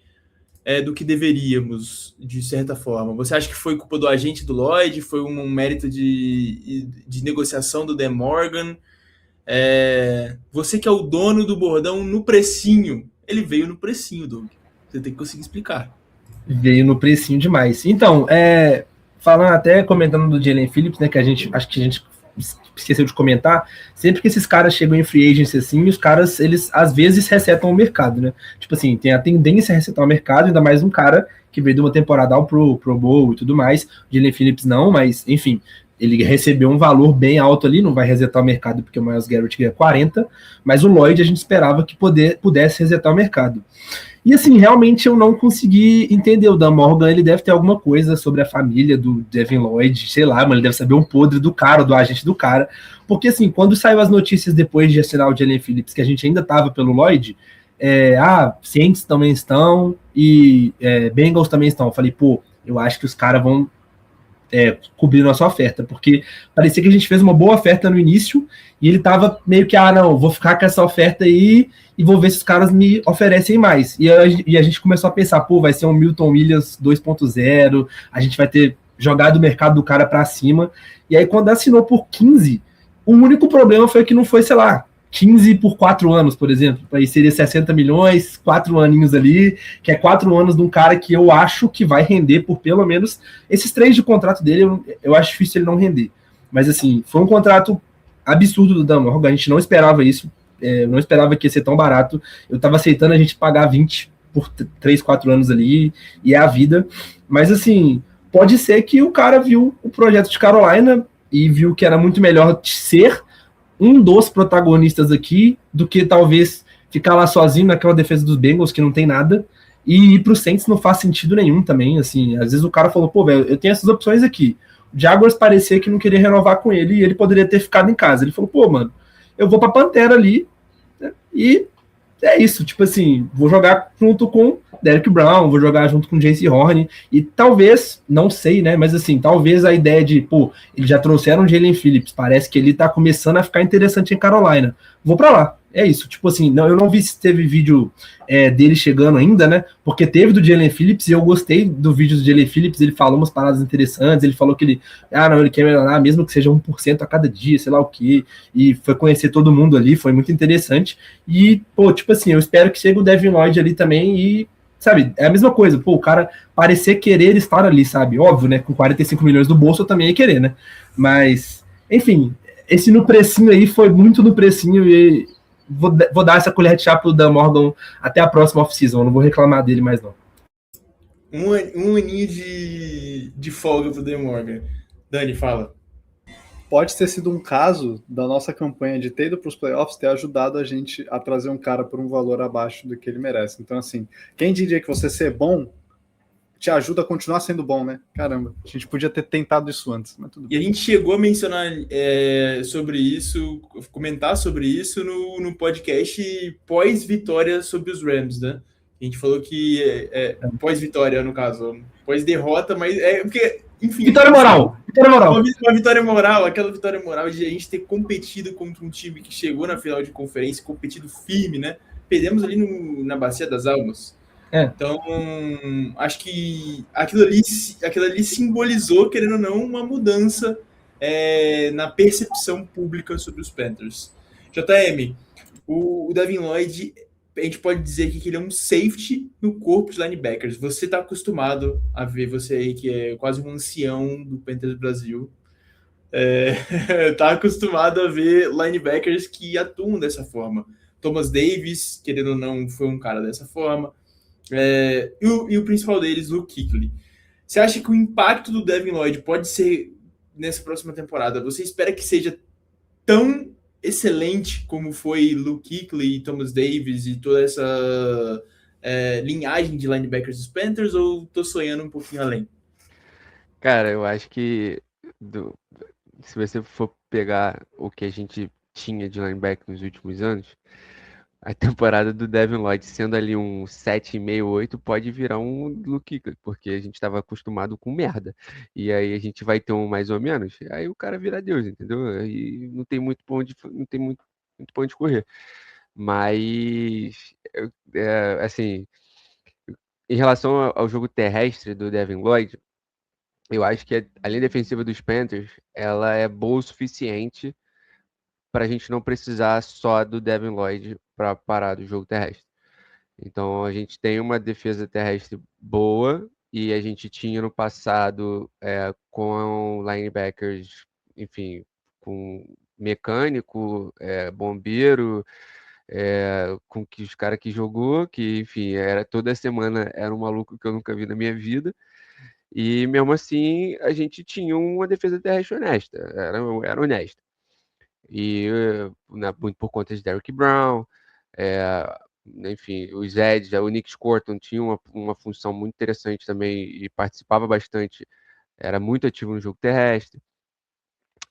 do que deveríamos, de certa forma? Você acha que foi culpa do agente do Lloyd? Foi um mérito de negociação do Dan Morgan? Você que é o dono do bordão no precinho. Ele veio no precinho, Doug. Você tem que conseguir explicar. Veio no precinho demais. Então, falando até, comentando do Jalen Phillips, né, que acho que a gente esqueceu de comentar, sempre que esses caras chegam em free agency assim, os caras, eles às vezes resetam o mercado, né? Tipo assim, tem a tendência a resetar o mercado, ainda mais um cara que veio de uma temporada ao Pro Bowl e tudo mais. O Jalen Phillips não, mas enfim, ele recebeu um valor bem alto ali, não vai resetar o mercado porque o Myles Garrett ganha 40, mas o Lloyd a gente esperava que pudesse resetar o mercado. E assim, realmente eu não consegui entender. O Dan Morgan, ele deve ter alguma coisa sobre a família do Devin Lloyd, sei lá, mas ele deve saber um podre do cara, do agente do cara. Porque assim, quando saiu as notícias depois de assinar o Jalen Phillips, que a gente ainda tava pelo Lloyd, Saints também estão e Bengals também estão. Eu falei, pô, eu acho que os caras vão cobrir nossa oferta, porque parecia que a gente fez uma boa oferta no início e ele tava meio que, não, vou ficar com essa oferta aí e vou ver se os caras me oferecem mais. E a gente começou a pensar, pô, vai ser um Milton Williams 2.0, a gente vai ter jogado o mercado do cara para cima. E aí quando assinou por 15, o único problema foi que não foi, sei lá, 15 por 4 anos, por exemplo. Aí seria 60 milhões, 4 aninhos ali, que é 4 anos de um cara que eu acho que vai render por pelo menos esses 3 de contrato dele, eu acho difícil ele não render. Mas assim, foi um contrato absurdo do Dan Morgan, a gente não esperava isso, não esperava que ia ser tão barato. Eu tava aceitando a gente pagar 20 por 3, 4 anos ali, e é a vida. Mas assim, pode ser que o cara viu o projeto de Carolina e viu que era muito melhor ser um dos protagonistas aqui do que talvez ficar lá sozinho naquela defesa dos Bengals que não tem nada, e ir pro Saints não faz sentido nenhum também, assim, às vezes o cara falou, pô, velho, eu tenho essas opções aqui, o Jaguars parecia que não queria renovar com ele e ele poderia ter ficado em casa, ele falou, pô, mano, eu vou pra Pantera ali, né, e é isso, tipo assim, vou jogar junto com Derrick Brown, vou jogar junto com Jaycee Horn, e talvez, não sei, né, mas assim, talvez a ideia de, pô, eles já trouxeram o Jalen Phillips, parece que ele tá começando a ficar interessante em Carolina, vou pra lá, é isso, tipo assim, eu não vi se teve vídeo dele chegando ainda, né, porque teve do Jalen Phillips, e eu gostei do vídeo do Jalen Phillips, ele falou umas paradas interessantes, ele falou que ele quer melhorar, mesmo que seja 1% a cada dia, sei lá o que, e foi conhecer todo mundo ali, foi muito interessante, e, pô, tipo assim, eu espero que chegue o Devin Lloyd ali também, e sabe, é a mesma coisa, pô, o cara parecer querer estar ali, sabe, óbvio, né, com 45 milhões do bolso eu também ia querer, né, mas, enfim, esse no precinho aí foi muito no precinho e vou dar essa colher de chá pro Dan Morgan até a próxima off-season, não vou reclamar dele mais não. Um aninho de folga pro Dan Morgan. Dani, fala. Pode ter sido um caso da nossa campanha de ter ido para os playoffs ter ajudado a gente a trazer um cara por um valor abaixo do que ele merece. Então, assim, quem diria que você ser bom te ajuda a continuar sendo bom, né? Caramba, a gente podia ter tentado isso antes, mas tudo E bem. a gente chegou a mencionar sobre isso, comentar sobre isso no podcast pós-vitória sobre os Rams, né? A gente falou que pós-vitória, no caso, pós-derrota, mas porque, enfim. Vitória moral! Vitória moral! Uma vitória moral, aquela vitória moral de a gente ter competido contra um time que chegou na final de conferência, competido firme, né? Perdemos ali na Bacia das Almas. Então, acho que aquilo ali simbolizou, querendo ou não, uma mudança na percepção pública sobre os Panthers. JM, o Devin Lloyd, a gente pode dizer aqui que ele é um safety no corpo de linebackers. Você está acostumado a ver, você aí que é quase um ancião do Panthers Brasil, tá acostumado a ver linebackers que atuam dessa forma. Thomas Davis, querendo ou não, foi um cara dessa forma. E o principal deles, Luke Kuechly. Você acha que o impacto do Devin Lloyd pode ser nessa próxima temporada? Você espera que seja tão excelente como foi Luke Kuechly e Thomas Davis e toda essa linhagem de linebackers dos Panthers, ou tô sonhando um pouquinho além? Cara, eu acho que se você for pegar o que a gente tinha de linebacker nos últimos anos, a temporada do Devin Lloyd sendo ali um 7,5, 8, pode virar um Luke Kuechly, porque a gente estava acostumado com merda. E aí a gente vai ter um mais ou menos, aí o cara vira Deus, entendeu? E não tem muito pra onde, não tem muito pra onde correr. Mas, assim, em relação ao jogo terrestre do Devin Lloyd, eu acho que a linha defensiva dos Panthers, ela é boa o suficiente para a gente não precisar só do Devin Lloyd para parar do jogo terrestre. Então a gente tem uma defesa terrestre boa e a gente tinha no passado com linebackers, enfim, com mecânico, bombeiro, com que os caras que jogou, que enfim, era toda semana era um maluco que eu nunca vi na minha vida. E mesmo assim a gente tinha uma defesa terrestre honesta, era honesta. E muito por conta de Derrick Brown, enfim, os Eds, o Nick Scotton tinha uma função muito interessante também e participava bastante, era muito ativo no jogo terrestre.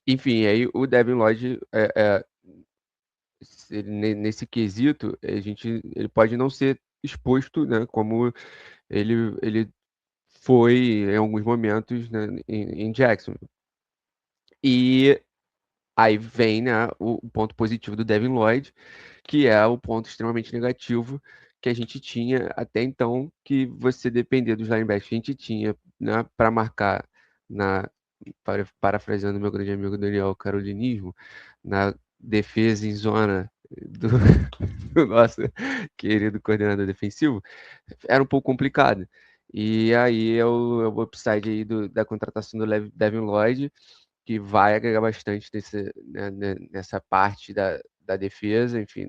Enfim, aí o Devin Lloyd, nesse quesito, ele pode não ser exposto, né, como ele foi em alguns momentos, né, em Jackson. E aí vem, né, o ponto positivo do Devin Lloyd, que é o ponto extremamente negativo que a gente tinha até então, que você depender dos linebackers que a gente tinha, né, para marcar, parafraseando meu grande amigo Daniel Carolinismo, na defesa em zona do, do nosso querido coordenador defensivo, era um pouco complicado. E aí é o upside aí da contratação do Devin Lloyd, que vai agregar bastante nessa parte da defesa, enfim,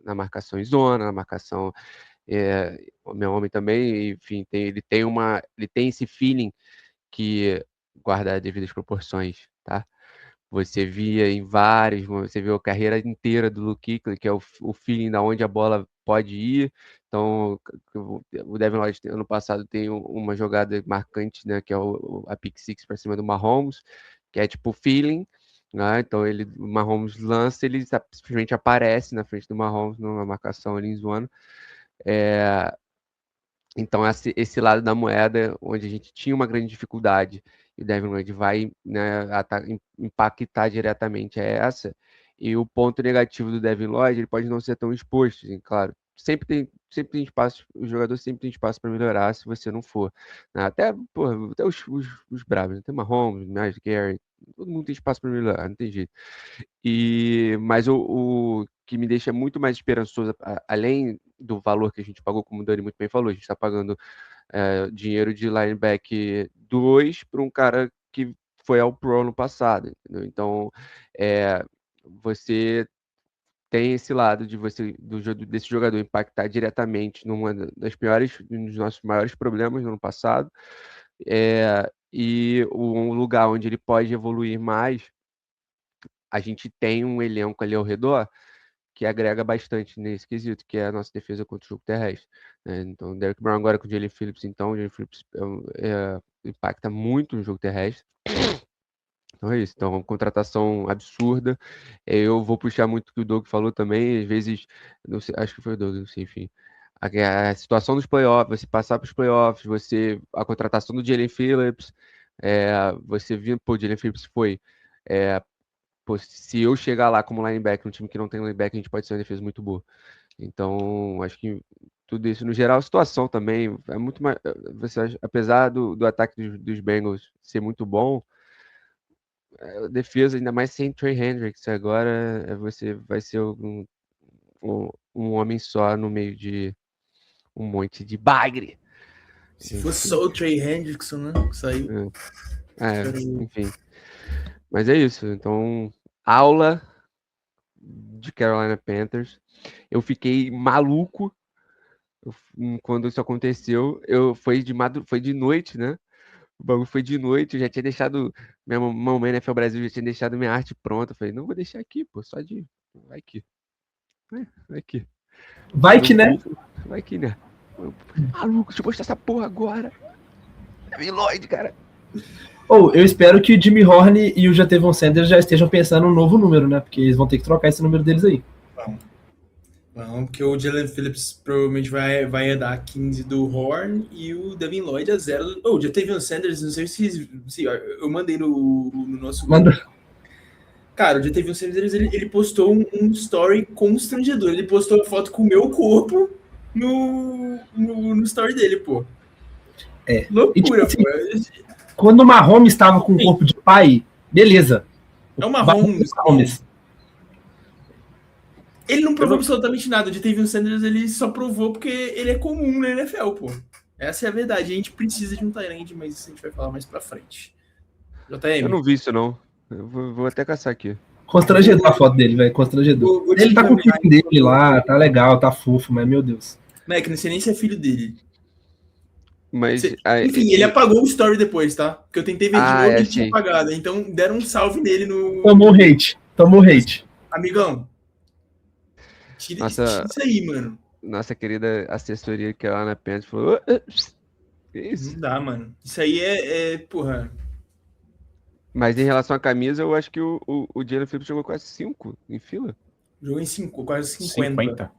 na marcação em zona, na marcação o meu homem também, enfim, ele tem esse feeling que guarda as devidas proporções, tá? Você viu a carreira inteira do Luke Kuechly, que é o feeling da onde a bola pode ir. Então, o Devin Lloyd ano passado tem uma jogada marcante, né, que é a pick six para cima do Mahomes, que é tipo feeling, né? Então o Mahomes lança, ele simplesmente aparece na frente do Mahomes numa marcação ali em zona. Então, esse lado da moeda, onde a gente tinha uma grande dificuldade, e o Devin Lloyd vai, né, impactar diretamente é essa. E o ponto negativo do Devin Lloyd, ele pode não ser tão exposto, assim, claro. Sempre tem espaço, o jogador sempre tem espaço para melhorar se você não for, né? Até os bravos, né? Tem Mahomes, Myles Garrett, todo mundo tem espaço para melhorar, não tem jeito. Mas o que me deixa muito mais esperançoso, além do valor que a gente pagou, como o Dani muito bem falou, a gente está pagando dinheiro de linebacker 2 para um cara que foi ao Pro no passado, entendeu? Então, você tem esse lado desse jogador impactar diretamente um dos nossos maiores problemas no ano passado, e um lugar onde ele pode evoluir mais. A gente tem um elenco ali ao redor que agrega bastante nesse quesito, que é a nossa defesa contra o jogo terrestre, né? Então, Derrick Brown agora com o Jalen Phillips, então o Jalen Phillips impacta muito no jogo terrestre. Então é isso. Então, uma contratação absurda. Eu vou puxar muito o que o Doug falou também. Às vezes, não sei, acho que foi o Doug, não sei, enfim. A situação dos playoffs, você passar para os playoffs, a contratação do Jalen Phillips, você vindo, pô, o Jalen Phillips foi. Pô, se eu chegar lá como linebacker, um time que não tem linebacker, a gente pode ser uma defesa muito boa. Então, acho que tudo isso, no geral, a situação também é muito mais. Apesar do ataque dos Bengals ser muito bom, a defesa, ainda mais sem Trey Hendricks, agora você vai ser um homem só no meio de um monte de bagre. Se fosse só o Trey Hendrickson, né? Que saiu. Enfim. Mas é isso. Então, aula de Carolina Panthers. Eu fiquei maluco quando isso aconteceu. Foi de noite, né? O bagulho foi de noite, eu já tinha deixado. Minha mamãe NFL Brasil já tinha deixado minha arte pronta. Eu falei, não vou deixar aqui, pô, só de. Vai aqui. Vai aqui. Vai que, né? Vai que, né? Maluco, deixa eu postar essa porra agora. É Lloyd, cara. Eu espero que o Jimmy Horn e o Jatavon Sanders já estejam pensando um novo número, né? Porque eles vão ter que trocar esse número deles aí. Não, porque o Jalen Phillips provavelmente vai herdar 15 do Horn e o Devin Lloyd a 0. O Jatavon Sanders, não sei se eu mandei no nosso... Manda. Cara, o Jatavon Sanders, ele postou um story constrangedor. Ele postou a foto com o meu corpo no story dele, pô. Loucura, tipo, pô. Quando o Mahomes estava com o corpo de pai, beleza. É o Mahomes. Ele não provou absolutamente nada. O Jatavon Sanders, ele só provou porque ele é comum na NFL, pô. Essa é a verdade. A gente precisa de um tight end, mas isso a gente vai falar mais pra frente. JM. Eu não vi isso, não. Eu vou até caçar aqui. Constrangedor a foto dele, velho. Constrangedor. Ele tá com o filho dele lá, tá legal, tá fofo, mas meu Deus. Não é que não sei nem se é filho dele. Mas, enfim, ele apagou o story depois, tá? Porque eu tentei ver de novo e ele tinha apagado. Então deram um salve nele no... Tomou hate. Amigão, tira isso aí, mano. Nossa querida assessoria que é lá na Panthers falou... Que isso? Não dá, mano. Isso aí porra... Mas em relação à camisa, eu acho que o Jalen Phillips jogou quase 5 em fila. Jogou em 5, quase 50.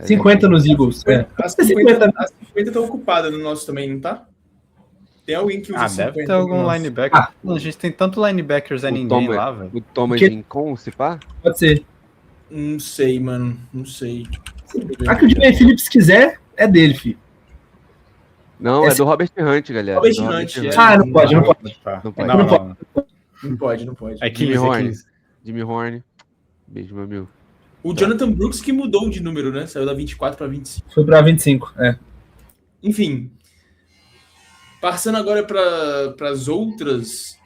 50 nos Eagles. As 50 estão ocupadas no nosso também, não tá? Tem alguém que usa 50. Deve ter algum linebacker. A gente tem tanto linebackers ninguém lá, velho. O Thomas Rincon, se pá? Pode ser. Não sei, mano. Não sei. Que o Jalen Phillips quiser, é dele, filho. Não, é do Robert Hunt, galera. Robert Hunt. Não pode. Não pode. É 15. Jimmy Horn. Beijo, meu amigo. O Jonathan Brooks que mudou de número, né? Saiu da 24 para 25. Foi para 25, Enfim. Passando agora para as outras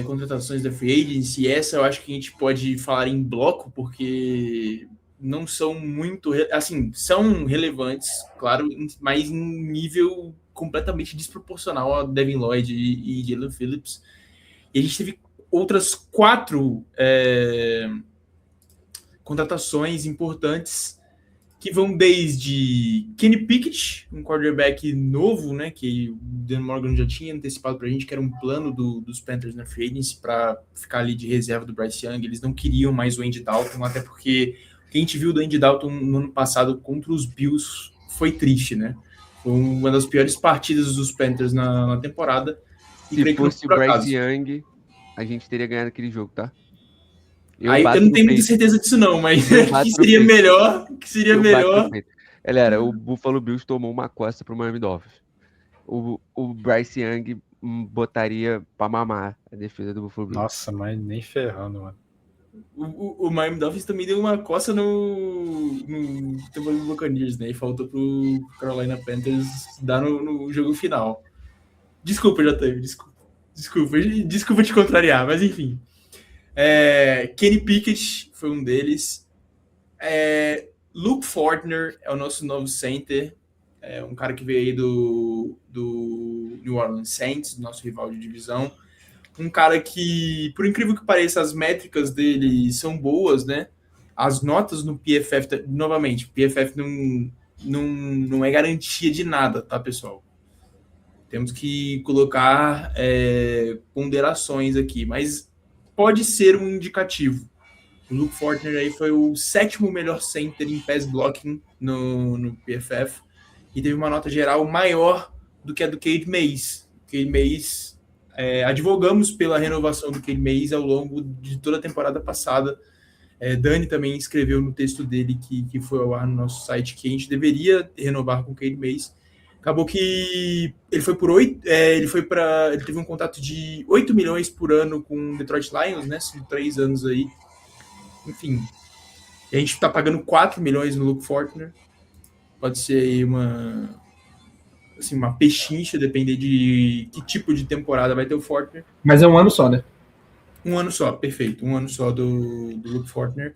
contratações da Free Agency, essa eu acho que a gente pode falar em bloco, porque não são muito... Assim, são relevantes, claro, mas em nível completamente desproporcional a Devin Lloyd e Jalen Phillips. E a gente teve outras 4 contratações importantes que vão desde Kenny Pickett, um quarterback novo, né, que o Dan Morgan já tinha antecipado pra gente, que era um plano dos Panthers na Free Agency para ficar ali de reserva do Bryce Young. Eles não queriam mais o Andy Dalton, até porque o que a gente viu do Andy Dalton no ano passado contra os Bills foi triste, né? Foi uma das piores partidas dos Panthers na temporada. Se fosse o Bryce Young, a gente teria ganhado aquele jogo, tá? Eu não tenho muita certeza disso não, mas que seria melhor. Galera, o Buffalo Bills tomou uma costa pro Miami Dolphins. O Bryce Young botaria pra mamar a defesa do Buffalo Bills. Nossa, mas nem ferrando, mano. O Miami Dolphins também deu uma costa no Buccaneers, né? E faltou pro Carolina Panthers dar no jogo final. Desculpa, já teve. Desculpa te contrariar, mas enfim. Kenny Pickett foi um deles. Luke Fortner é o nosso novo center. Um cara que veio aí do New Orleans Saints, nosso rival de divisão. Um cara que, por incrível que pareça, as métricas dele são boas, né? As notas no PFF, novamente, PFF não é garantia de nada, tá, pessoal? Temos que colocar ponderações aqui, mas pode ser um indicativo. O Luke Fortner aí foi o 7º melhor center em pass blocking no PFF e teve uma nota geral maior do que a do Cade Mays. Cade Mays, advogamos pela renovação do Cade Mays ao longo de toda a temporada passada. Dani também escreveu no texto dele que foi ao ar no nosso site que a gente deveria renovar com o Cade Mays. Acabou que ele foi por 8, ele teve um contrato de 8 milhões por ano com o Detroit Lions, né? São 3 anos aí. Enfim, a gente está pagando 4 milhões no Luke Fortner. Pode ser aí uma pechincha, depender de que tipo de temporada vai ter o Fortner. Mas é um ano só, né? Um ano só, perfeito. Um ano só do Luke Fortner.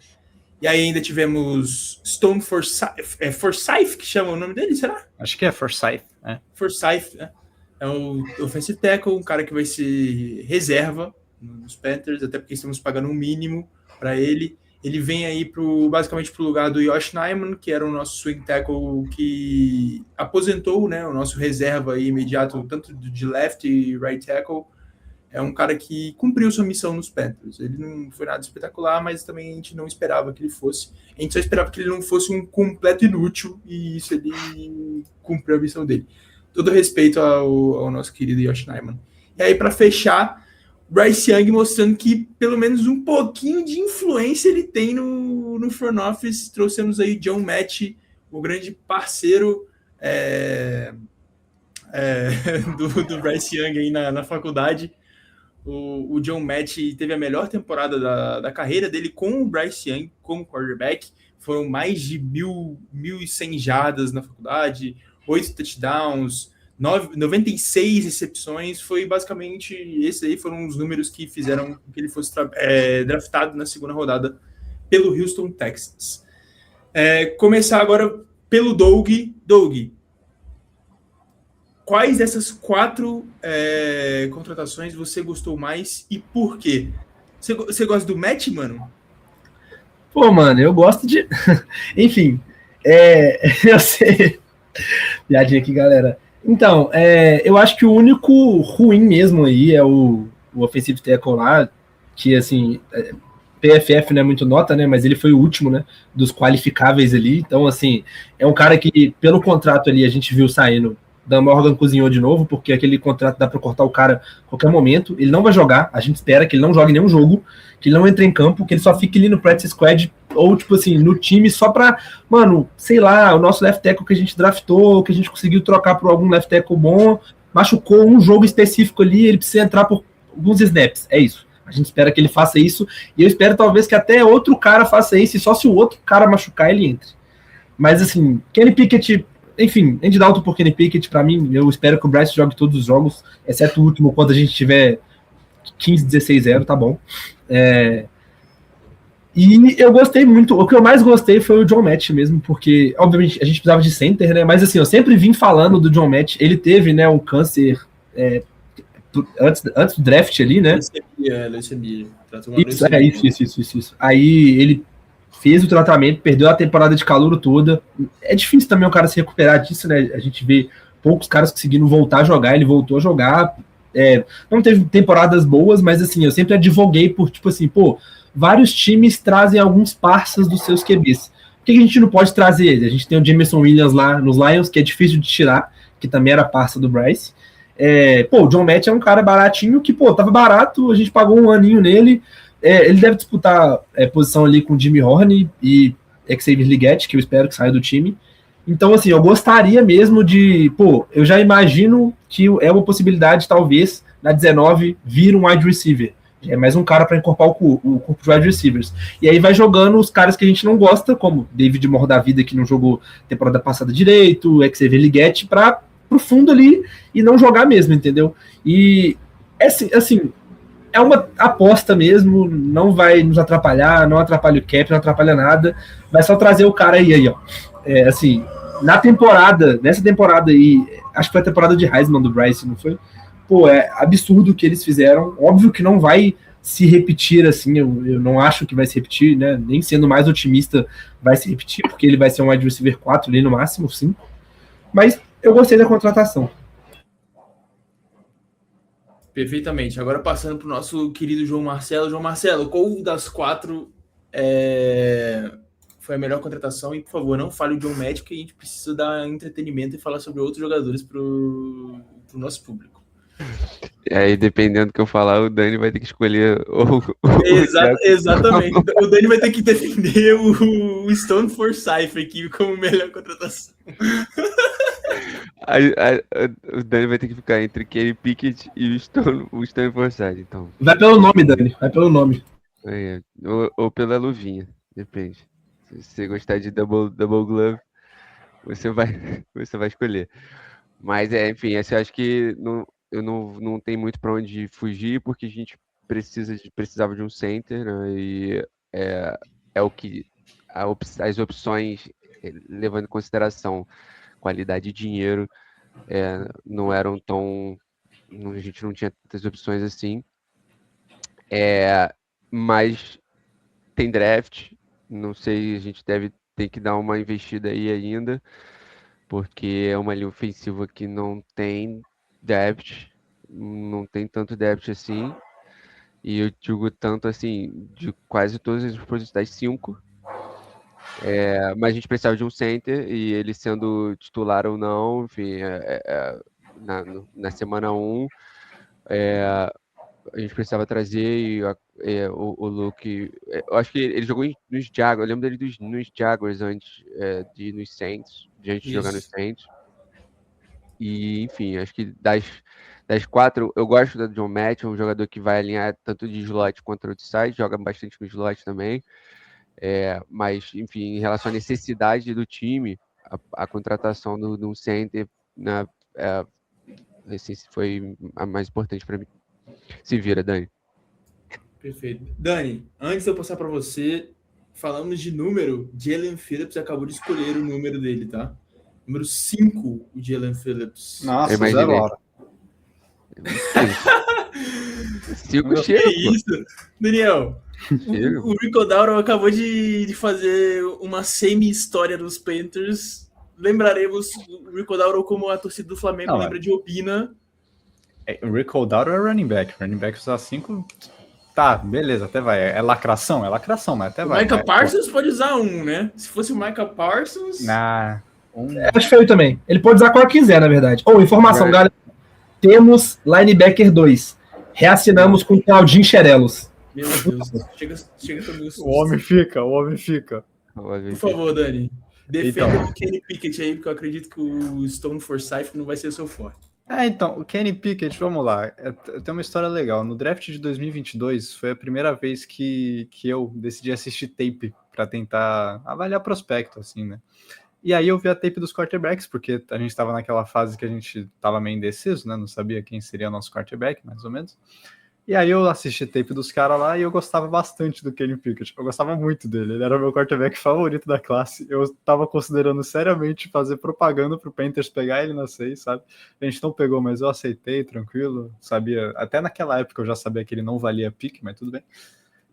E aí ainda tivemos Stone Forsythe, que chama o nome dele, será? Acho que é Forsythe. Forsythe, né? É o offensive tackle, um cara que vai ser reserva nos Panthers, até porque estamos pagando um mínimo para ele. Ele vem aí basicamente para o lugar do Yosh Nijman, que era o nosso swing tackle que aposentou, né? O nosso reserva aí imediato, tanto de left e right tackle. É um cara que cumpriu sua missão nos Panthers. Ele não foi nada espetacular, mas também a gente não esperava que ele fosse. A gente só esperava que ele não fosse um completo inútil, e isso ele cumpriu a missão dele. Todo respeito ao nosso querido Yosh Nijman. E aí, para fechar, Bryce Young mostrando que pelo menos um pouquinho de influência ele tem no front office. Trouxemos aí John Match, o grande parceiro do Bryce Young aí na faculdade. O John Match teve a melhor temporada da carreira dele com o Bryce Young como quarterback. Foram mais de 1.100 jardas na faculdade, 8 touchdowns, 96 recepções. Foi basicamente, esses aí foram os números que fizeram com que ele fosse draftado na segunda rodada pelo Houston Texans. Começar agora pelo Doug. Doug, quais dessas 4 contratações você gostou mais e por quê? Você gosta do Matt, mano? Pô, mano, eu gosto de... Enfim, eu sei... Piadinha aqui, galera. Então, eu acho que o único ruim mesmo aí é o offensive tackle lá, que, assim, PFF não é muito nota, né, mas ele foi o último, né, dos qualificáveis ali. Então, assim, é um cara que, pelo contrato ali, a gente viu saindo... Dan Morgan cozinhou de novo, porque aquele contrato dá para cortar o cara a qualquer momento. Ele não vai jogar, a gente espera que ele não jogue nenhum jogo, que ele não entre em campo, que ele só fique ali no practice squad, ou tipo assim, no time só pra, mano, sei lá, o nosso left tackle que a gente draftou, que a gente conseguiu trocar por algum left tackle bom, machucou um jogo específico ali, ele precisa entrar por alguns snaps, é isso. A gente espera que ele faça isso, e eu espero talvez que até outro cara faça isso, e só se o outro cara machucar, ele entre. Mas assim, Kenny Pickett... Enfim, Andy Dalton por Kenny Pickett, pra mim, eu espero que o Bryce jogue todos os jogos, exceto o último, quando a gente tiver 15-16-0, tá bom. E eu gostei muito, o que eu mais gostei foi o John Match mesmo, porque, obviamente, a gente precisava de center, né, mas assim, eu sempre vim falando do John Match, ele teve, né, um câncer antes do draft ali, né? Leucemia. Isso. Aí ele fez o tratamento, perdeu a temporada de calouro toda. É difícil também o cara se recuperar disso, né? A gente vê poucos caras conseguindo voltar a jogar, ele voltou a jogar. Não teve temporadas boas, mas assim, eu sempre advoguei por, tipo assim, vários times trazem alguns parças dos seus QBs. Por que a gente não pode trazer? A gente tem o Jameson Williams lá nos Lions, que é difícil de tirar, que também era parça do Bryce. O John Match é um cara baratinho que, tava barato, a gente pagou um aninho nele. Ele deve disputar posição ali com o Jimmy Horn e Xavier Legette, que eu espero que saia do time. Então, assim, eu gostaria mesmo de... eu já imagino que é uma possibilidade, talvez, na 19, vir um wide receiver. É mais um cara para incorporar o corpo de wide receivers. E aí vai jogando os caras que a gente não gosta, como David Moore da vida, que não jogou temporada passada direito, Xavier Legette, para pro fundo ali e não jogar mesmo, entendeu? E, assim... É uma aposta mesmo, não vai nos atrapalhar, não atrapalha o cap, não atrapalha nada, vai só trazer o cara aí, ó. Assim, nessa temporada aí, acho que foi a temporada de Heisman do Bryce, não foi? É absurdo o que eles fizeram, óbvio que não vai se repetir, assim, eu não acho que vai se repetir, né? Nem sendo mais otimista, vai se repetir, porque ele vai ser um wide receiver 4 ali no máximo, 5. Mas eu gostei da contratação. Perfeitamente. Agora passando para o nosso querido João Marcelo. João Marcelo, qual das 4 foi a melhor contratação? E, por favor, não fale o John Madden, que a gente precisa dar entretenimento e falar sobre outros jogadores para o nosso público. E aí, dependendo do que eu falar, o Dani vai ter que escolher Exatamente. O Dani vai ter que defender o Stone Forsythe aqui como melhor contratação. O Dani vai ter que ficar entre Kenny Pickett e o Stone Forsythe, então. Vai pelo nome, Dani. Vai pelo nome. Ou pela luvinha, depende. Se você gostar de double glove, você vai escolher. Mas, enfim, eu acho que não tem muito para onde fugir, porque a gente precisava de um center, né? E é o que as opções, levando em consideração qualidade e dinheiro, não eram tão... A gente não tinha tantas opções assim. Mas tem draft, não sei, a gente ter que dar uma investida aí ainda, porque é uma linha ofensiva que não tem depth, não tem tanto depth assim, e eu digo tanto assim, de quase todas as posições das 5, mas a gente precisava de um center, e ele sendo titular ou não, enfim, na semana 1, a gente precisava trazer o Luke. Eu acho que ele jogou nos Jaguars. Eu lembro dele nos Jaguars antes de ir nos Saints, antes de jogar nos Saints. E, enfim, acho que das 4, eu gosto da John Matt, é um jogador que vai alinhar tanto de slot quanto de side, joga bastante no slot também. Mas, enfim, em relação à necessidade do time, a contratação do center foi a mais importante para mim. Se vira, Dani. Perfeito. Dani, antes de eu passar para você, falamos de número, Jalen Phillips acabou de escolher o número dele, tá? Número 5, o Jalen Phillips. Nossa, 0 hora. 5 chega. Que isso? Daniel, o Rico Dowdle acabou de fazer uma semi-história dos Panthers. Lembraremos o Rico Dowdle como a torcida do Flamengo lembra de Opina. O Rico Dowdle é running back. Running back usar 5... Tá, beleza, até vai. É lacração, mas até vai. O Micah Parsons pode usar 1, né? Se fosse o Micah Parsons... Acho feio também. Ele pode usar qual quiser, na verdade. Informação, galera. Temos linebacker 2. Reassinamos com Claudinho Xerelos. Meu Deus. Chega também. O homem fica. Por favor, Dani. Defenda o Kenny Pickett aí, porque eu acredito que o Stone Forsythe não vai ser o seu forte. Então, o Kenny Pickett, vamos lá, tem uma história legal. No draft de 2022, foi a primeira vez que eu decidi assistir tape para tentar avaliar prospecto, assim, né? E aí eu vi a tape dos quarterbacks, porque a gente estava naquela fase que a gente estava meio indeciso, né? Não sabia quem seria o nosso quarterback, mais ou menos. E aí eu assisti a tape dos caras lá e eu gostava bastante do Kenny Pickett. Eu gostava muito dele, ele era o meu quarterback favorito da classe. Eu tava considerando seriamente fazer propaganda pro Panthers pegar ele na 6, sabe? A gente não pegou, mas eu aceitei, tranquilo. Sabia, até naquela época eu já sabia que ele não valia pique, mas tudo bem.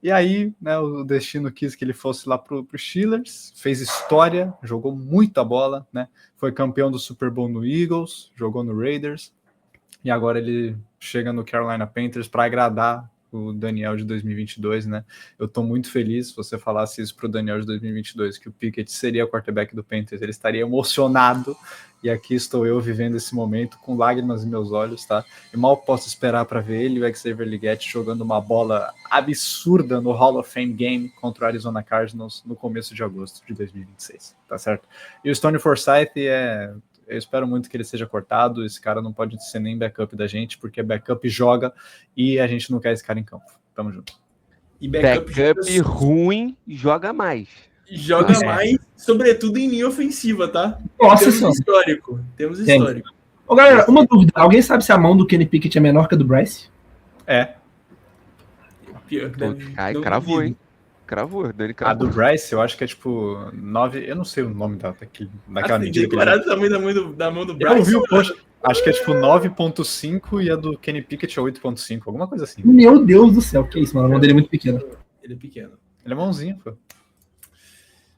E aí, né, o destino quis que ele fosse lá pro Steelers, fez história, jogou muita bola, né? Foi campeão do Super Bowl no Eagles, jogou no Raiders. E agora ele chega no Carolina Panthers para agradar o Daniel de 2022, né? Eu tô muito feliz se você falasse isso pro Daniel de 2022, que o Pickett seria o quarterback do Panthers, ele estaria emocionado, e aqui estou eu vivendo esse momento com lágrimas em meus olhos, tá? E mal posso esperar para ver ele e o Xavier Legette jogando uma bola absurda no Hall of Fame Game contra o Arizona Cardinals no começo de agosto de 2026, tá certo? E o Stone Forsythe eu espero muito que ele seja cortado. Esse cara não pode ser nem backup da gente, porque backup joga e a gente não quer esse cara em campo. Tamo junto. E backup ruim joga mais. Joga mais, sobretudo em linha ofensiva, tá? Nossa, Temos histórico. Ô, galera, uma dúvida. Alguém sabe se a mão do Kenny Pickett é menor que a do Bryce? Pior que deve, cravou, hein? Cravou, Dani cravou. A do Bryce, eu acho que é tipo 9. Eu não sei o nome daquela medida. Declarado o tamanho da mão do Bryce. Acho que é tipo 9.5 e a do Kenny Pickett é 8.5, alguma coisa assim. Meu Deus do céu, que isso, mano. A mão dele é muito pequena. Ele é pequeno. Ele é mãozinho, pô.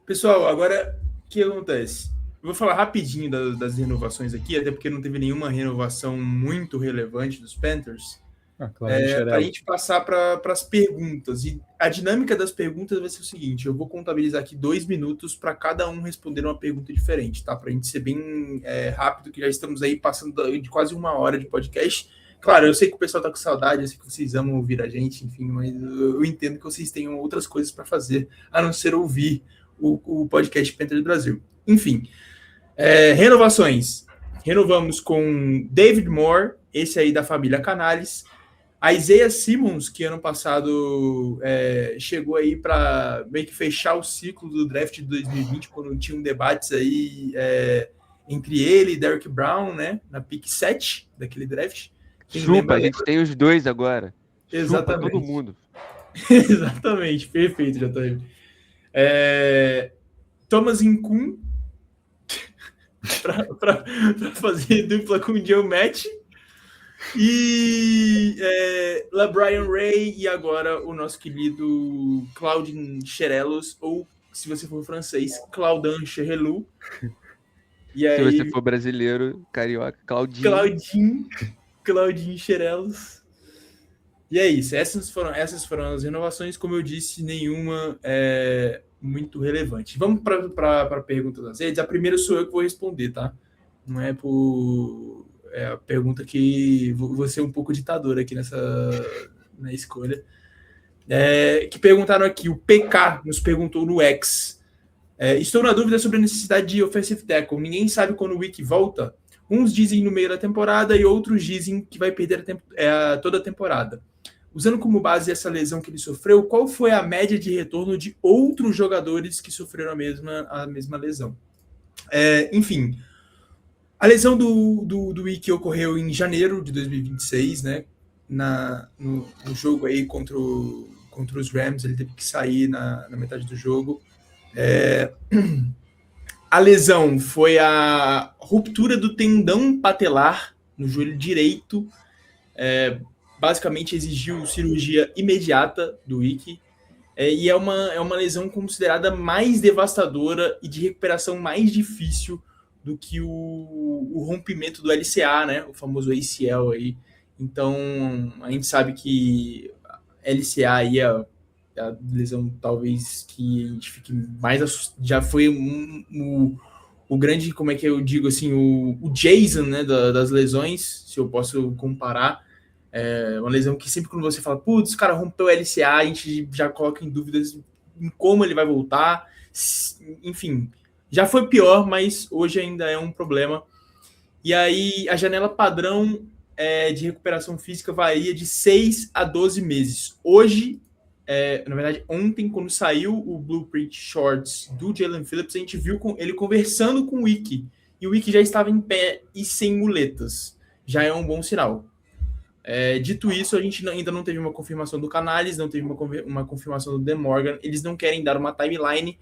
Pessoal, agora o que acontece? Eu vou falar rapidinho das renovações aqui, até porque não teve nenhuma renovação muito relevante dos Panthers. Para a gente passar para as perguntas. E a dinâmica das perguntas vai ser o seguinte: eu vou contabilizar aqui 2 minutos para cada um responder uma pergunta diferente, tá? Para a gente ser bem rápido, que já estamos aí passando de quase 1 hora de podcast. Claro, eu sei que o pessoal tá com saudade, eu sei que vocês amam ouvir a gente, enfim, mas eu entendo que vocês tenham outras coisas para fazer, a não ser ouvir o podcast Panthers do Brasil. Enfim, renovações. Renovamos com David Moore, esse aí da família Canales. A Isaiah Simmons, que ano passado chegou aí para meio que fechar o ciclo do draft de 2020, quando tinha debates aí entre ele e Derrick Brown, né, na pick 7 daquele draft. Chupa, a gente tem os dois agora. Exatamente. Chupa todo mundo. Exatamente, perfeito, já tá aí. Thomas Incum para fazer dupla com o Joe Match. E LaBryan Ray e agora o nosso querido Claudin Cherelos, ou se você for francês, Claudin Cherelou. E aí, se você for brasileiro, carioca, Claudin Cherelos. E é isso, essas foram as renovações, como eu disse, nenhuma muito relevante. Vamos para a pergunta das redes. A primeira sou eu que vou responder, tá? Não é por... a pergunta que vou ser um pouco ditador aqui na escolha. Que perguntaram aqui, o PK nos perguntou no X. Estou na dúvida sobre a necessidade de offensive tackle. Ninguém sabe quando o Wick volta. Uns dizem no meio da temporada e outros dizem que vai perder toda a temporada. Usando como base essa lesão que ele sofreu, qual foi a média de retorno de outros jogadores que sofreram a mesma lesão? Enfim... A lesão do Wick ocorreu em janeiro de 2026, né? No jogo aí contra os Rams, ele teve que sair na metade do jogo. A lesão foi a ruptura do tendão patelar no joelho direito. Basicamente exigiu cirurgia imediata do Wick. E é uma lesão considerada mais devastadora e de recuperação mais difícil do que o rompimento do LCA, né? O famoso ACL aí. Então, a gente sabe que LCA aí é a lesão talvez que a gente fique mais assustado. Já foi o grande, como é que eu digo assim, o Jason, né, das lesões, se eu posso comparar. Uma lesão que sempre quando você fala, putz, o cara rompeu o LCA, a gente já coloca em dúvidas em como ele vai voltar. Enfim... Já foi pior, mas hoje ainda é um problema. E aí, a janela padrão de recuperação física varia de 6 a 12 meses. Hoje, na verdade, ontem, quando saiu o Blueprint Shorts do Jalen Phillips, a gente viu ele conversando com o Wick. E o Wick já estava em pé e sem muletas. Já é um bom sinal. Dito isso, a gente ainda não teve uma confirmação do Canales, não teve uma confirmação do De Morgan. Eles não querem dar uma timeline.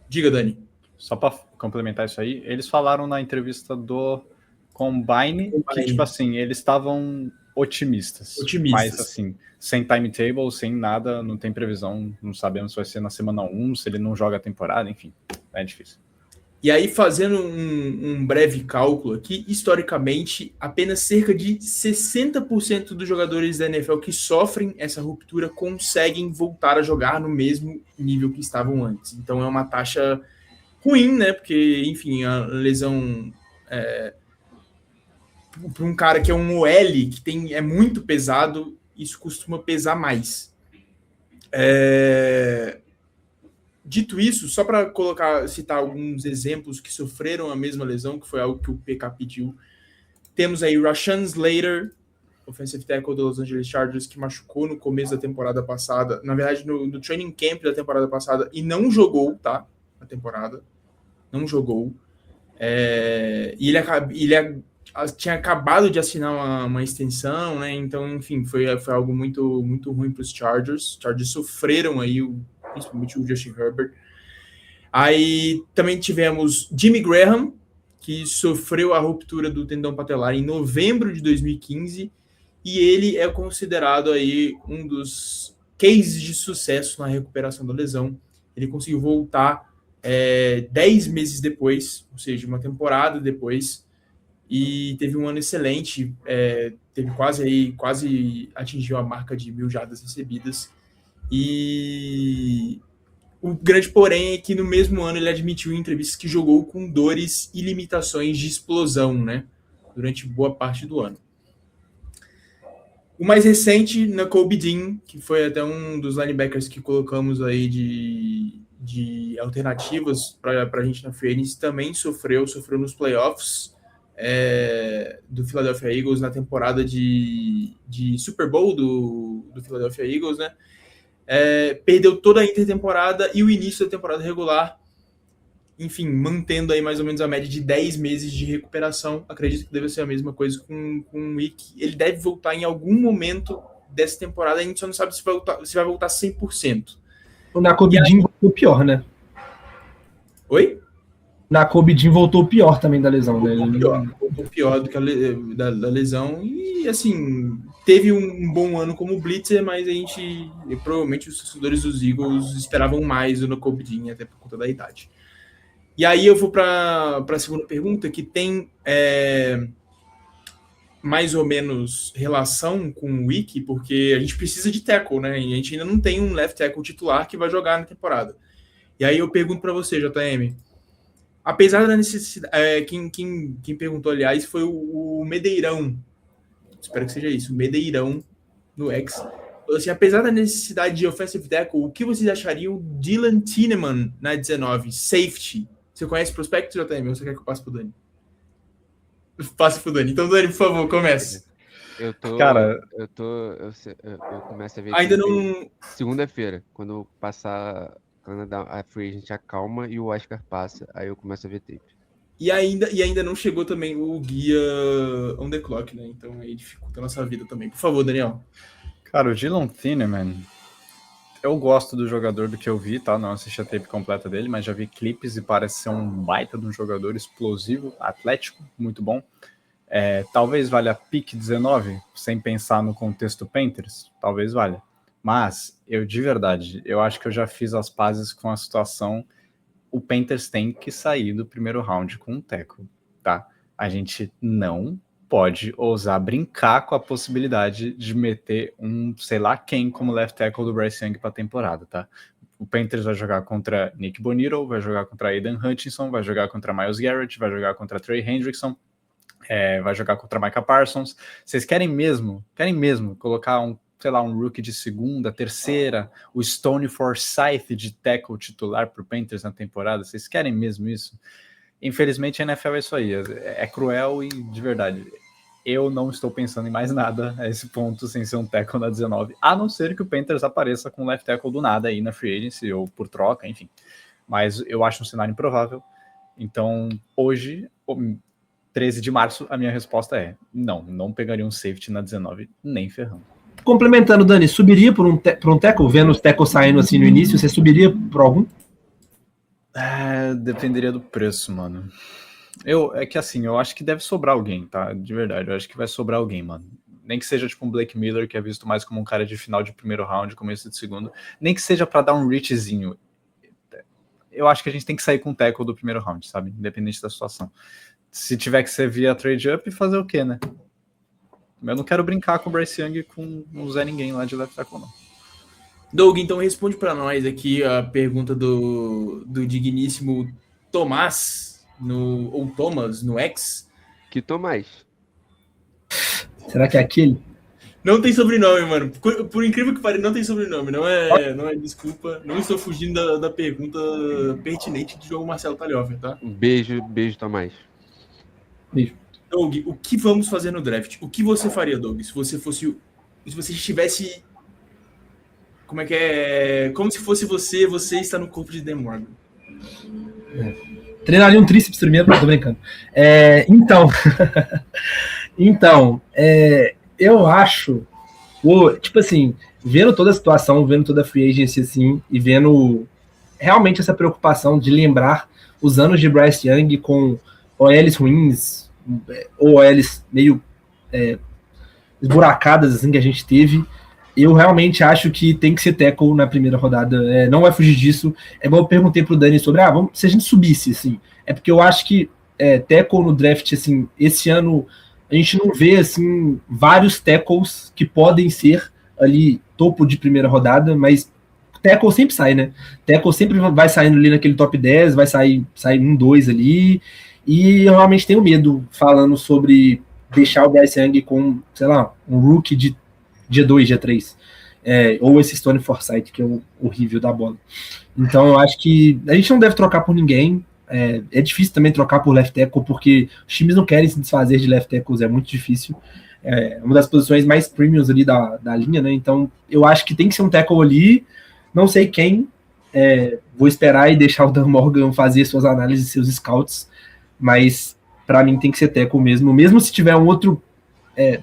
Diga, Dani. Só para complementar isso aí, eles falaram na entrevista do Combine que, tipo assim, eles estavam otimistas. Mas, assim, sem timetable, sem nada, não tem previsão, não sabemos se vai ser na semana 1, se ele não joga a temporada, enfim, é difícil. E aí, fazendo um breve cálculo aqui, historicamente, apenas cerca de 60% dos jogadores da NFL que sofrem essa ruptura conseguem voltar a jogar no mesmo nível que estavam antes. Então, é uma taxa ruim, né? Porque, enfim, a lesão para um cara que é um OL, que é muito pesado, isso costuma pesar mais. Dito isso, só para citar alguns exemplos que sofreram a mesma lesão, que foi algo que o PK pediu, temos aí Rashawn Slater, offensive tackle do Los Angeles Chargers, que machucou no começo da temporada passada, na verdade no training camp da temporada passada, e não jogou, tá? Na temporada. Não jogou. E ele tinha acabado de assinar uma extensão, né? Então, enfim, foi algo muito, muito ruim para os Chargers. Os Chargers sofreram aí, principalmente o Justin Herbert. Aí também tivemos Jimmy Graham, que sofreu a ruptura do tendão patelar em novembro de 2015, e ele é considerado aí um dos cases de sucesso na recuperação da lesão. Ele conseguiu voltar 10 meses depois, ou seja, uma temporada depois, e teve um ano excelente, teve quase atingiu a marca de 1.000 jardas recebidas, e o grande porém é que no mesmo ano ele admitiu em entrevistas que jogou com dores e limitações de explosão, né, durante boa parte do ano. O mais recente, Nakobe Dean, que foi até um dos linebackers que colocamos aí de alternativas para a gente na free agency, também sofreu nos playoffs do Philadelphia Eagles na temporada de Super Bowl do Philadelphia Eagles, né? Perdeu toda a intertemporada e o início da temporada regular, enfim, mantendo aí mais ou menos a média de 10 meses de recuperação. Acredito que deve ser a mesma coisa com o Wick. Ele deve voltar em algum momento dessa temporada, a gente só não sabe se vai voltar 100%. O Nakobe Dean voltou pior, né? Oi? Nakobe Dean voltou pior também da lesão, né? Voltou pior do que da lesão. E, assim, teve um bom ano como blitzer, mas provavelmente os torcedores dos Eagles esperavam mais do Nakobe Dean, até por conta da idade. E aí eu vou para a segunda pergunta, que tem mais ou menos relação com o Wiki, porque a gente precisa de tackle, né? E a gente ainda não tem um left tackle titular que vai jogar na temporada. E aí eu pergunto para você, JM, apesar da necessidade... quem perguntou, aliás, foi o Medeirão. Espero que seja isso, o Medeirão no X. Assim, apesar da necessidade de offensive tackle, o que vocês achariam Dylan Tineman na 19? Safety. Você conhece o prospecto, JM? Ou você quer que eu passe pro Dani? Passe pro Dani. Então, Dani, por favor, comece. Eu começo a ver ainda não... segunda-feira, quando a free agent acalma e o Oscar passa, aí eu começo a ver tape. E ainda não chegou também o guia on the clock, né? Então aí dificulta a nossa vida também. Por favor, Daniel. Cara, o Dylan Tineman, eu gosto do jogador do que eu vi, tá? Não assisti a tape completa dele, mas já vi clipes e parece ser um baita de um jogador explosivo, atlético, muito bom. Talvez valha a pick 19, sem pensar no contexto Panthers, talvez valha. Mas, de verdade, eu acho que eu já fiz as pazes com a situação. O Panthers tem que sair do primeiro round com um tackle, tá? A gente não pode ousar brincar com a possibilidade de meter sei lá quem, como left tackle do Bryce Young para a temporada, tá? O Panthers vai jogar contra Nick Bonito, vai jogar contra Aiden Hutchinson, vai jogar contra Myles Garrett, vai jogar contra Trey Hendrickson, vai jogar contra Micah Parsons. Vocês querem mesmo colocar um rookie de segunda, terceira, o Stone Forsythe de tackle titular pro Panthers na temporada? Vocês querem mesmo isso? Infelizmente a NFL é isso aí, é cruel e de verdade, eu não estou pensando em mais nada a esse ponto sem ser um tackle na 19, a não ser que o Panthers apareça com um left tackle do nada aí na free agency ou por troca, enfim, mas eu acho um cenário improvável. Então hoje, 13 de março, a minha resposta é não pegaria um safety na 19, nem ferrando. Complementando, Dani, subiria por um tackle, vendo os tackles saindo assim no início, você subiria por algum? Dependeria do preço, mano. Eu acho que deve sobrar alguém, tá? De verdade, eu acho que vai sobrar alguém, mano. Nem que seja tipo um Blake Miller, que é visto mais como um cara de final de primeiro round, começo de segundo. Nem que seja pra dar um reachzinho. Eu acho que a gente tem que sair com o tackle do primeiro round, sabe? Independente da situação. Se tiver que ser via trade up, fazer o quê, né? Eu não quero brincar com o Bryce Young com o Zé Ninguém lá de left tackle, não. Doug, então responde para nós aqui a pergunta do digníssimo Tomás, ou Thomas, no X. Que Tomás? Será que é aquele? Não tem sobrenome, mano. Por incrível que pareça, não tem sobrenome. Não é desculpa. Não estou fugindo da pergunta pertinente de João Marcelo Talhofer, tá? Um beijo, Tomás. Beijo. Doug, o que vamos fazer no draft? O que você faria, Doug, se você estivesse... Como é que é? Como se fosse você está no corpo de Dan Morgan. Treinaria um tríceps primeiro, tô brincando. Então, eu acho, tipo assim, vendo toda a situação, vendo toda a free agency assim, e vendo realmente essa preocupação de lembrar os anos de Bryce Young com OLs ruins, ou OLs meio esburacadas assim que a gente teve. Eu realmente acho que tem que ser tackle na primeira rodada. Não vai fugir disso. É igual eu perguntei pro Dani sobre, se a gente subisse, assim. É porque eu acho que tackle no draft, assim, esse ano a gente não vê, assim, vários tackles que podem ser ali topo de primeira rodada, mas tackle sempre sai, né? Tackle sempre vai saindo ali naquele top 10, vai sair um, dois ali. E eu realmente tenho medo falando sobre deixar o Bryce Young com, sei lá, um rookie de dia 2, dia 3. Ou esse Stone Forsythe, que é o horrível da bola. Então eu acho que a gente não deve trocar por ninguém. É difícil também trocar por left tackle, porque os times não querem se desfazer de left tackles, é muito difícil. É uma das posições mais premiums ali da linha, né? Então eu acho que tem que ser um tackle ali. Não sei quem. Vou esperar e deixar o Dan Morgan fazer suas análises, seus scouts. Mas para mim tem que ser tackle mesmo. Mesmo se tiver um outro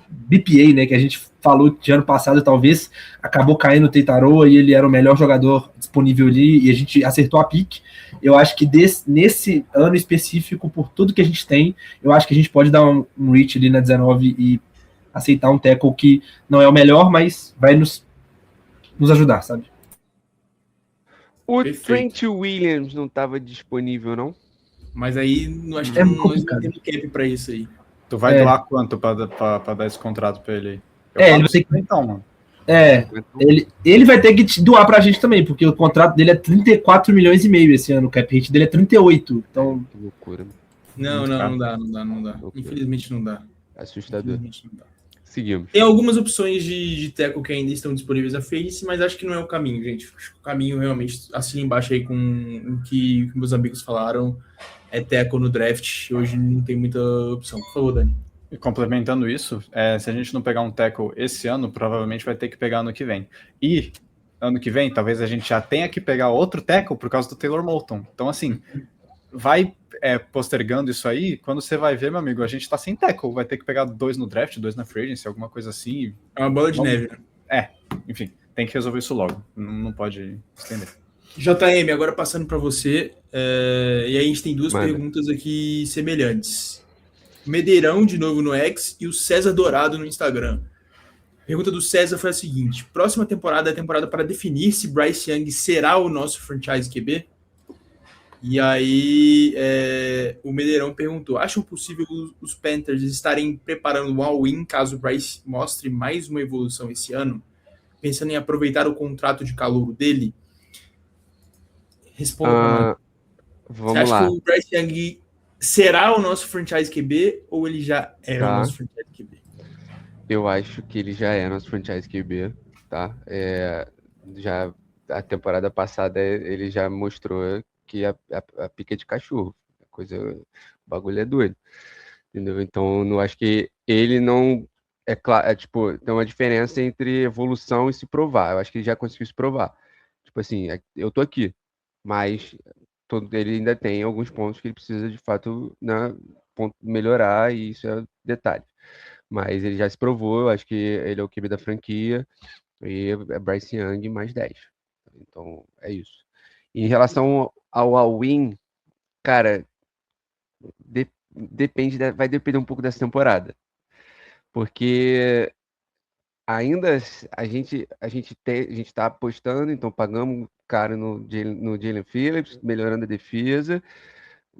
BPA, né, que a gente falou de ano passado, talvez acabou caindo o Teitaroa e ele era o melhor jogador disponível ali e a gente acertou a pique. Eu acho que nesse ano específico, por tudo que a gente tem, eu acho que a gente pode dar um reach ali na 19 e aceitar um tackle que não é o melhor, mas vai nos ajudar, sabe? O Perfeito. Trent Williams não estava disponível, não? Mas aí, acho que É não complicado. tem cap pra isso aí. Tu vai doar quanto pra dar esse contrato pra ele aí? Ele vai ter que... Então, mano. Ele vai ter que doar pra gente também, porque o contrato dele é 34 milhões e meio esse ano, o cap hit dele é 38. Então... Que loucura. Não dá. Infelizmente não dá. Assustador. Infelizmente não dá. Seguimos. Tem algumas opções de tackle que ainda estão disponíveis a face, mas acho que não é o caminho, gente. Acho que o caminho realmente, assim embaixo aí com o que meus amigos falaram, é tackle no draft. Hoje não tem muita opção. Por favor, Dani. E complementando isso, se a gente não pegar um tackle esse ano, provavelmente vai ter que pegar ano que vem. E ano que vem, talvez a gente já tenha que pegar outro tackle por causa do Taylor Moulton. Então, assim, vai postergando isso aí, quando você vai ver, meu amigo, a gente tá sem tackle, vai ter que pegar 2 no draft, 2 na free agency, alguma coisa assim. É uma bola de neve, né? Enfim, tem que resolver isso logo, não pode estender. JM, agora passando para você, e aí a gente tem duas perguntas aqui semelhantes. Medeirão de novo no X e o César Dourado no Instagram. A pergunta do César foi a seguinte: próxima temporada é a temporada para definir se Bryce Young será o nosso franchise QB? E aí o Medeirão perguntou: acham possível os Panthers estarem preparando um all-in caso o Bryce mostre mais uma evolução esse ano? Pensando em aproveitar o contrato de calouro dele? Responda para nós. Vamos Você acha lá. que o Bryce Young será o nosso franchise QB ou ele já é o nosso franchise QB? Eu acho que ele já é nosso franchise QB, tá? Já a temporada passada ele já mostrou que a pica é de cachorro. O bagulho é doido. Entendeu? Então, não acho que ele não... É claro, tipo, tem uma diferença entre evolução e se provar. Eu acho que ele já conseguiu se provar. Tipo assim, eu tô aqui, mas ele ainda tem alguns pontos que ele precisa, de fato, melhorar, e isso é detalhe. Mas ele já se provou, eu acho que ele é o QB da franquia, e é Bryce Young mais 10. Então, é isso. Em relação ao all-in, cara, vai depender um pouco dessa temporada. Porque ainda a gente está apostando, então pagamos caro no Jalen Phillips, melhorando a defesa,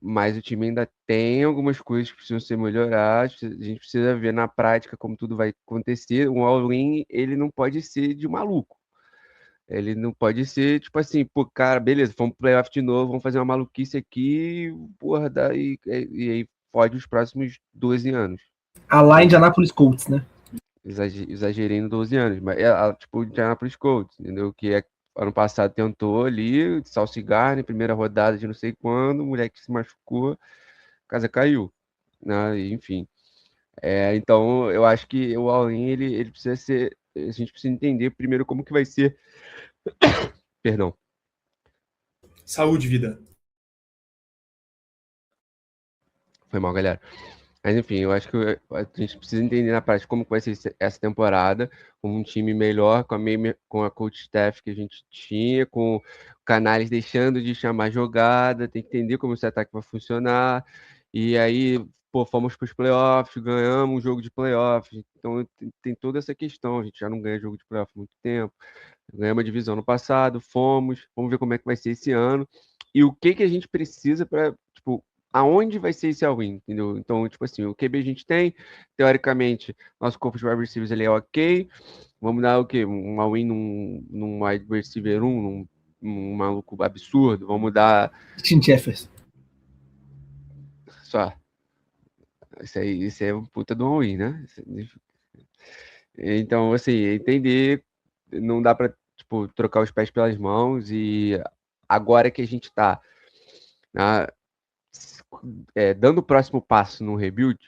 mas o time ainda tem algumas coisas que precisam ser melhoradas. A gente precisa ver na prática como tudo vai acontecer. Um all-in, ele não pode ser de maluco. Ele não pode ser, tipo assim, pô, cara, beleza, vamos pro playoff de novo, vamos fazer uma maluquice aqui, porra, e aí pode os próximos 12 anos. A line de Indianapolis Colts, né? Exagerei no 12 anos, mas tipo o Indianapolis Colts, entendeu? Que ano passado tentou ali, Sauce Gardner, primeira rodada de não sei quando, o moleque se machucou, a casa caiu, né? Enfim. Então, eu acho que o all-in, ele precisa ser... A gente precisa entender primeiro como que vai ser... Perdão. Saúde, vida. Foi mal, galera. Mas, enfim, eu acho que a gente precisa entender na prática como vai ser essa temporada, com um time melhor, com a coach staff que a gente tinha, com Canales deixando de chamar jogada, tem que entender como esse ataque vai funcionar. E aí, pô, fomos para os playoffs, ganhamos um jogo de playoffs. Então tem toda essa questão. A gente já não ganha jogo de playoff há muito tempo. Ganhamos a divisão no passado, vamos ver como é que vai ser esse ano. E o que a gente precisa para, tipo, aonde vai ser esse all-in, entendeu? Então, tipo assim, o QB a gente tem, teoricamente, nosso corpo de wide receivers ele é ok. Vamos dar o quê? Um all-in num wide receiver 1, num maluco absurdo. Vamos dar Tim Jefferson. só. Isso aí é um puta do all-in, né? Então, assim, entender, não dá para tipo, trocar os pés pelas mãos e agora que a gente está dando o próximo passo no rebuild,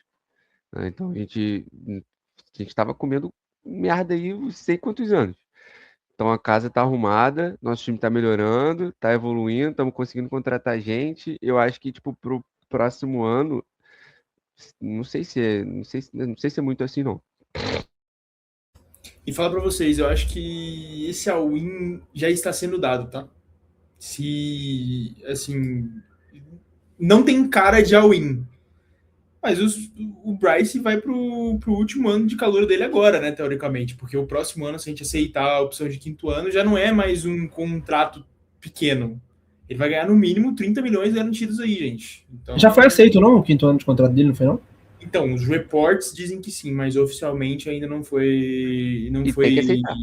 né? Então a gente estava comendo merda aí não sei quantos anos. Então a casa está arrumada, nosso time está melhorando, está evoluindo, estamos conseguindo contratar gente. Eu acho que tipo pro próximo ano, não sei se é muito assim não. E falar pra vocês, eu acho que esse all-in já está sendo dado, tá? Se, assim, não tem cara de all-in, mas o Bryce vai pro último ano de calor dele agora, né, teoricamente, porque o próximo ano, se a gente aceitar a opção de quinto ano, já não é mais um contrato pequeno. Ele vai ganhar no mínimo 30 milhões garantidos aí, gente. Então, Já foi aceito, não? O quinto ano de contrato dele, não foi, não? então, os reports dizem que sim, mas oficialmente ainda não foi. Não E foi. tem que aceitar.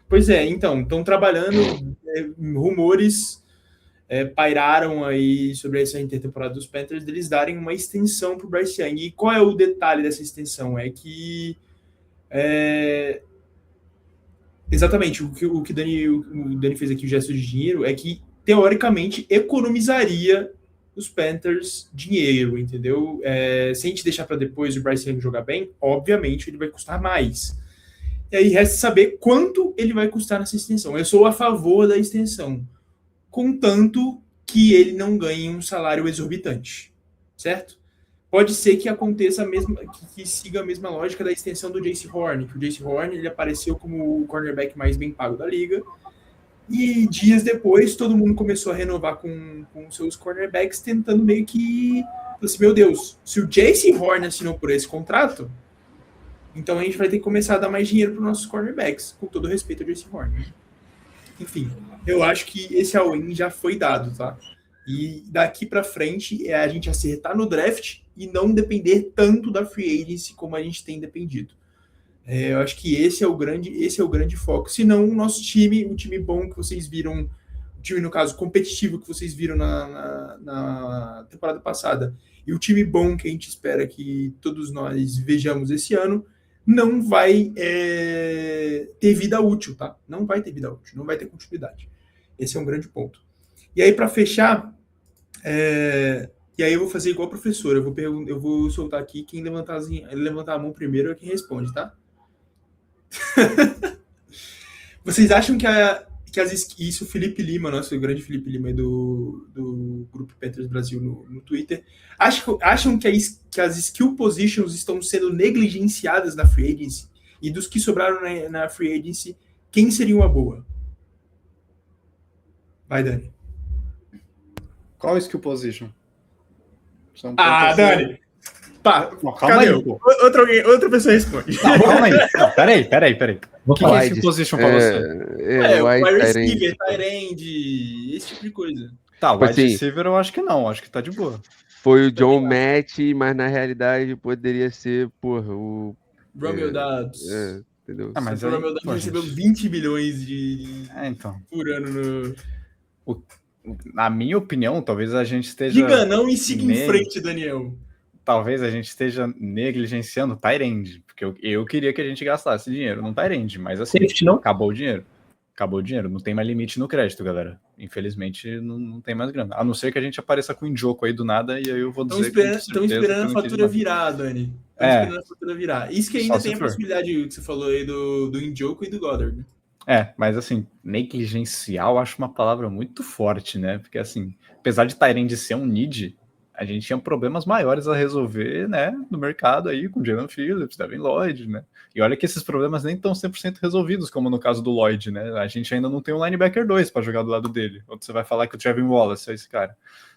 Pois é, então, estão trabalhando, rumores pairaram aí sobre essa intertemporada dos Panthers, deles darem uma extensão para o Bryce Young. E qual é o detalhe dessa extensão? É que exatamente o que o Dani fez aqui, o gesto de dinheiro, é que teoricamente economizaria os Panthers dinheiro, entendeu? Se a gente deixar para depois o Bryce Young jogar bem, obviamente ele vai custar mais. E aí resta saber quanto ele vai custar nessa extensão. Eu sou a favor da extensão, contanto que ele não ganhe um salário exorbitante, certo? Pode ser que aconteça a mesma, que siga a mesma lógica da extensão do Jaycee Horn, que o Jaycee Horn ele apareceu como o cornerback mais bem pago da liga, e dias depois todo mundo começou a renovar com seus cornerbacks, tentando meio que, assim, meu Deus, se o Jaycee Horn assinou por esse contrato, então a gente vai ter que começar a dar mais dinheiro para os nossos cornerbacks, com todo respeito ao Jaycee Horn. Enfim, eu acho que esse all-in já foi dado, tá? E daqui para frente é a gente acertar no draft e não depender tanto da free agency como a gente tem dependido. Eu acho que esse é o grande foco. Se não, o nosso time, um time bom que vocês viram, o time, no caso, competitivo que vocês viram na temporada passada, e o time bom que a gente espera que todos nós vejamos esse ano, não vai ter vida útil, tá? Não vai ter vida útil, não vai ter continuidade. Esse é um grande ponto. E aí, para fechar, e aí eu vou fazer igual a professora, eu vou soltar aqui, quem levantar a mão primeiro é quem responde, tá? Vocês acham que isso o Felipe Lima, nosso grande Felipe Lima do Grupo Panthers Brasil no Twitter, acham que as skill positions estão sendo negligenciadas na free agency? E dos que sobraram na free agency, quem seria uma boa? Vai, Dani. Qual skill position? Dani! Pá, calma aí, pô. Outra pessoa responde. Não, calma aí. Não, peraí. Vou Que é falar. skill position pra você? Wide receiver, tight end, esse tipo de coisa. Tá, Tipo wide assim, receiver eu acho que não, acho que tá de boa. Foi o John Matt, mas na realidade poderia ser, porra, o Romeo Doubs. entendeu? Mas o Romeo Doubs recebeu 20 milhões então. por ano no... Na minha opinião, talvez a gente esteja... Diga não e siga em frente, Daniel. Talvez a gente esteja negligenciando o tight end, porque eu queria que a gente gastasse dinheiro no tight end, mas assim, Safety, não? acabou o dinheiro, não tem mais limite no crédito, galera. Infelizmente, não tem mais grana. A não ser que a gente apareça com o Njoku aí do nada, e aí eu vou dizer Estão esperando a fatura virar, Dani. Estão esperando a fatura virar. Isso que ainda tem a possibilidade que você falou aí do Njoku e do Goddard. Mas assim, negligencial eu acho uma palavra muito forte, né? Porque assim, apesar de tight end ser um need, a gente tinha problemas maiores a resolver, né, no mercado aí, com Jalen Phillips, Devin Lloyd, né? E olha que esses problemas nem estão 100% resolvidos, como no caso do Lloyd, né? A gente ainda não tem um linebacker 2 para jogar do lado dele. Ou você vai falar que o Trevin Wallace é esse cara.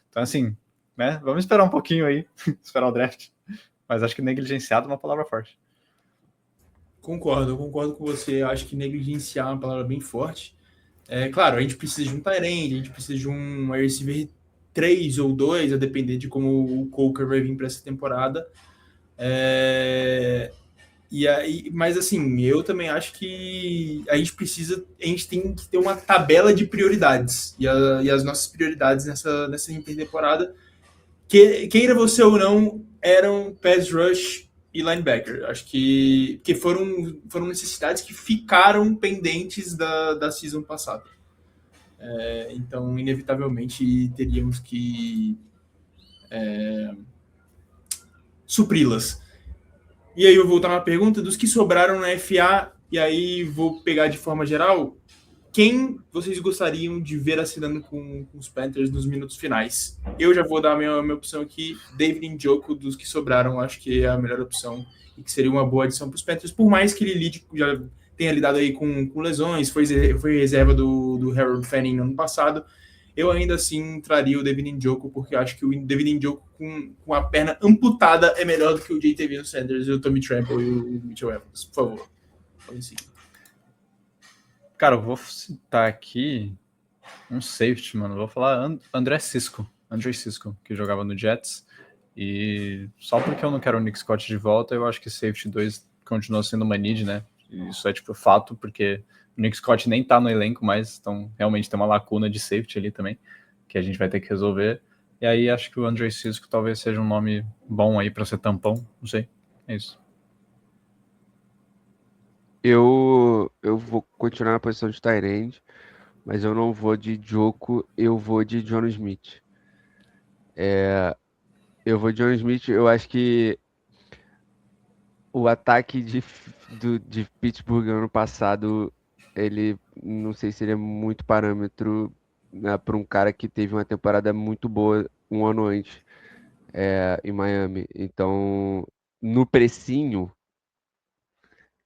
Então, assim, né? Vamos esperar um pouquinho aí, esperar o draft. Mas acho que negligenciado é uma palavra forte. Concordo, eu concordo com você. Eu acho que negligenciar é uma palavra bem forte. Claro, a gente precisa de um tight end, a gente precisa de um wide receiver 3 ou 2, a depender de como o Coker vai vir para essa temporada. Mas assim, eu também acho que a gente tem que ter uma tabela de prioridades. E as nossas prioridades nessa intertemporada, queira você ou não, eram pass rush e linebacker. Acho que foram necessidades que ficaram pendentes da season passada. Então, inevitavelmente, teríamos que supri-las. E aí eu vou voltar na pergunta dos que sobraram na FA, e aí vou pegar de forma geral, quem vocês gostariam de ver assinando com os Panthers nos minutos finais? Eu já vou dar a minha opção aqui, David Njoku, dos que sobraram, acho que é a melhor opção e que seria uma boa adição para os Panthers, por mais que ele já tenha lidado aí com lesões, foi reserva do Harold Fanning no ano passado, eu ainda assim traria o David Njoku, porque eu acho que o David Njoku com a perna amputada é melhor do que o Jatavion Sanders, o Tommy Tremble e o Mitchell Evans. Por favor, podem seguir. Cara, eu vou citar aqui um safety, mano. Vou falar André Cisco, que jogava no Jets. E só porque eu não quero o Nick Scott de volta, eu acho que safety 2 continua sendo uma need, né? Isso é tipo fato, porque o Nick Scott nem tá no elenco mais, então realmente tem uma lacuna de safety ali também, que a gente vai ter que resolver. E aí acho que o André Cisco talvez seja um nome bom aí pra ser tampão, não sei. É isso. Eu vou continuar na posição de tight end, mas eu não vou de Njoku, eu vou de John Smith. Eu vou de John Smith, eu acho que o ataque de Pittsburgh ano passado, ele não sei se ele é muito parâmetro, né, para um cara que teve uma temporada muito boa um ano antes em Miami. Então, no precinho,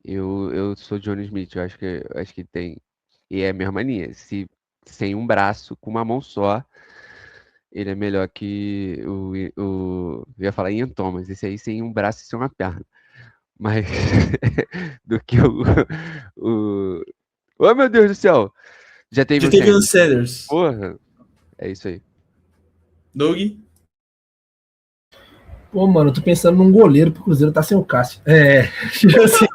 eu sou John Smith, eu acho que tem. E é a mesma linha. Se sem um braço, com uma mão só, ele é melhor que eu ia falar Ian Thomas, esse aí sem um braço e sem uma perna. Mas do que o... Oh, meu Deus do céu! Já teve Jatavion Sanders. Porra, é isso aí. Doug? Pô, mano, eu tô pensando num goleiro pro Cruzeiro, tá sem o Cássio. Assim...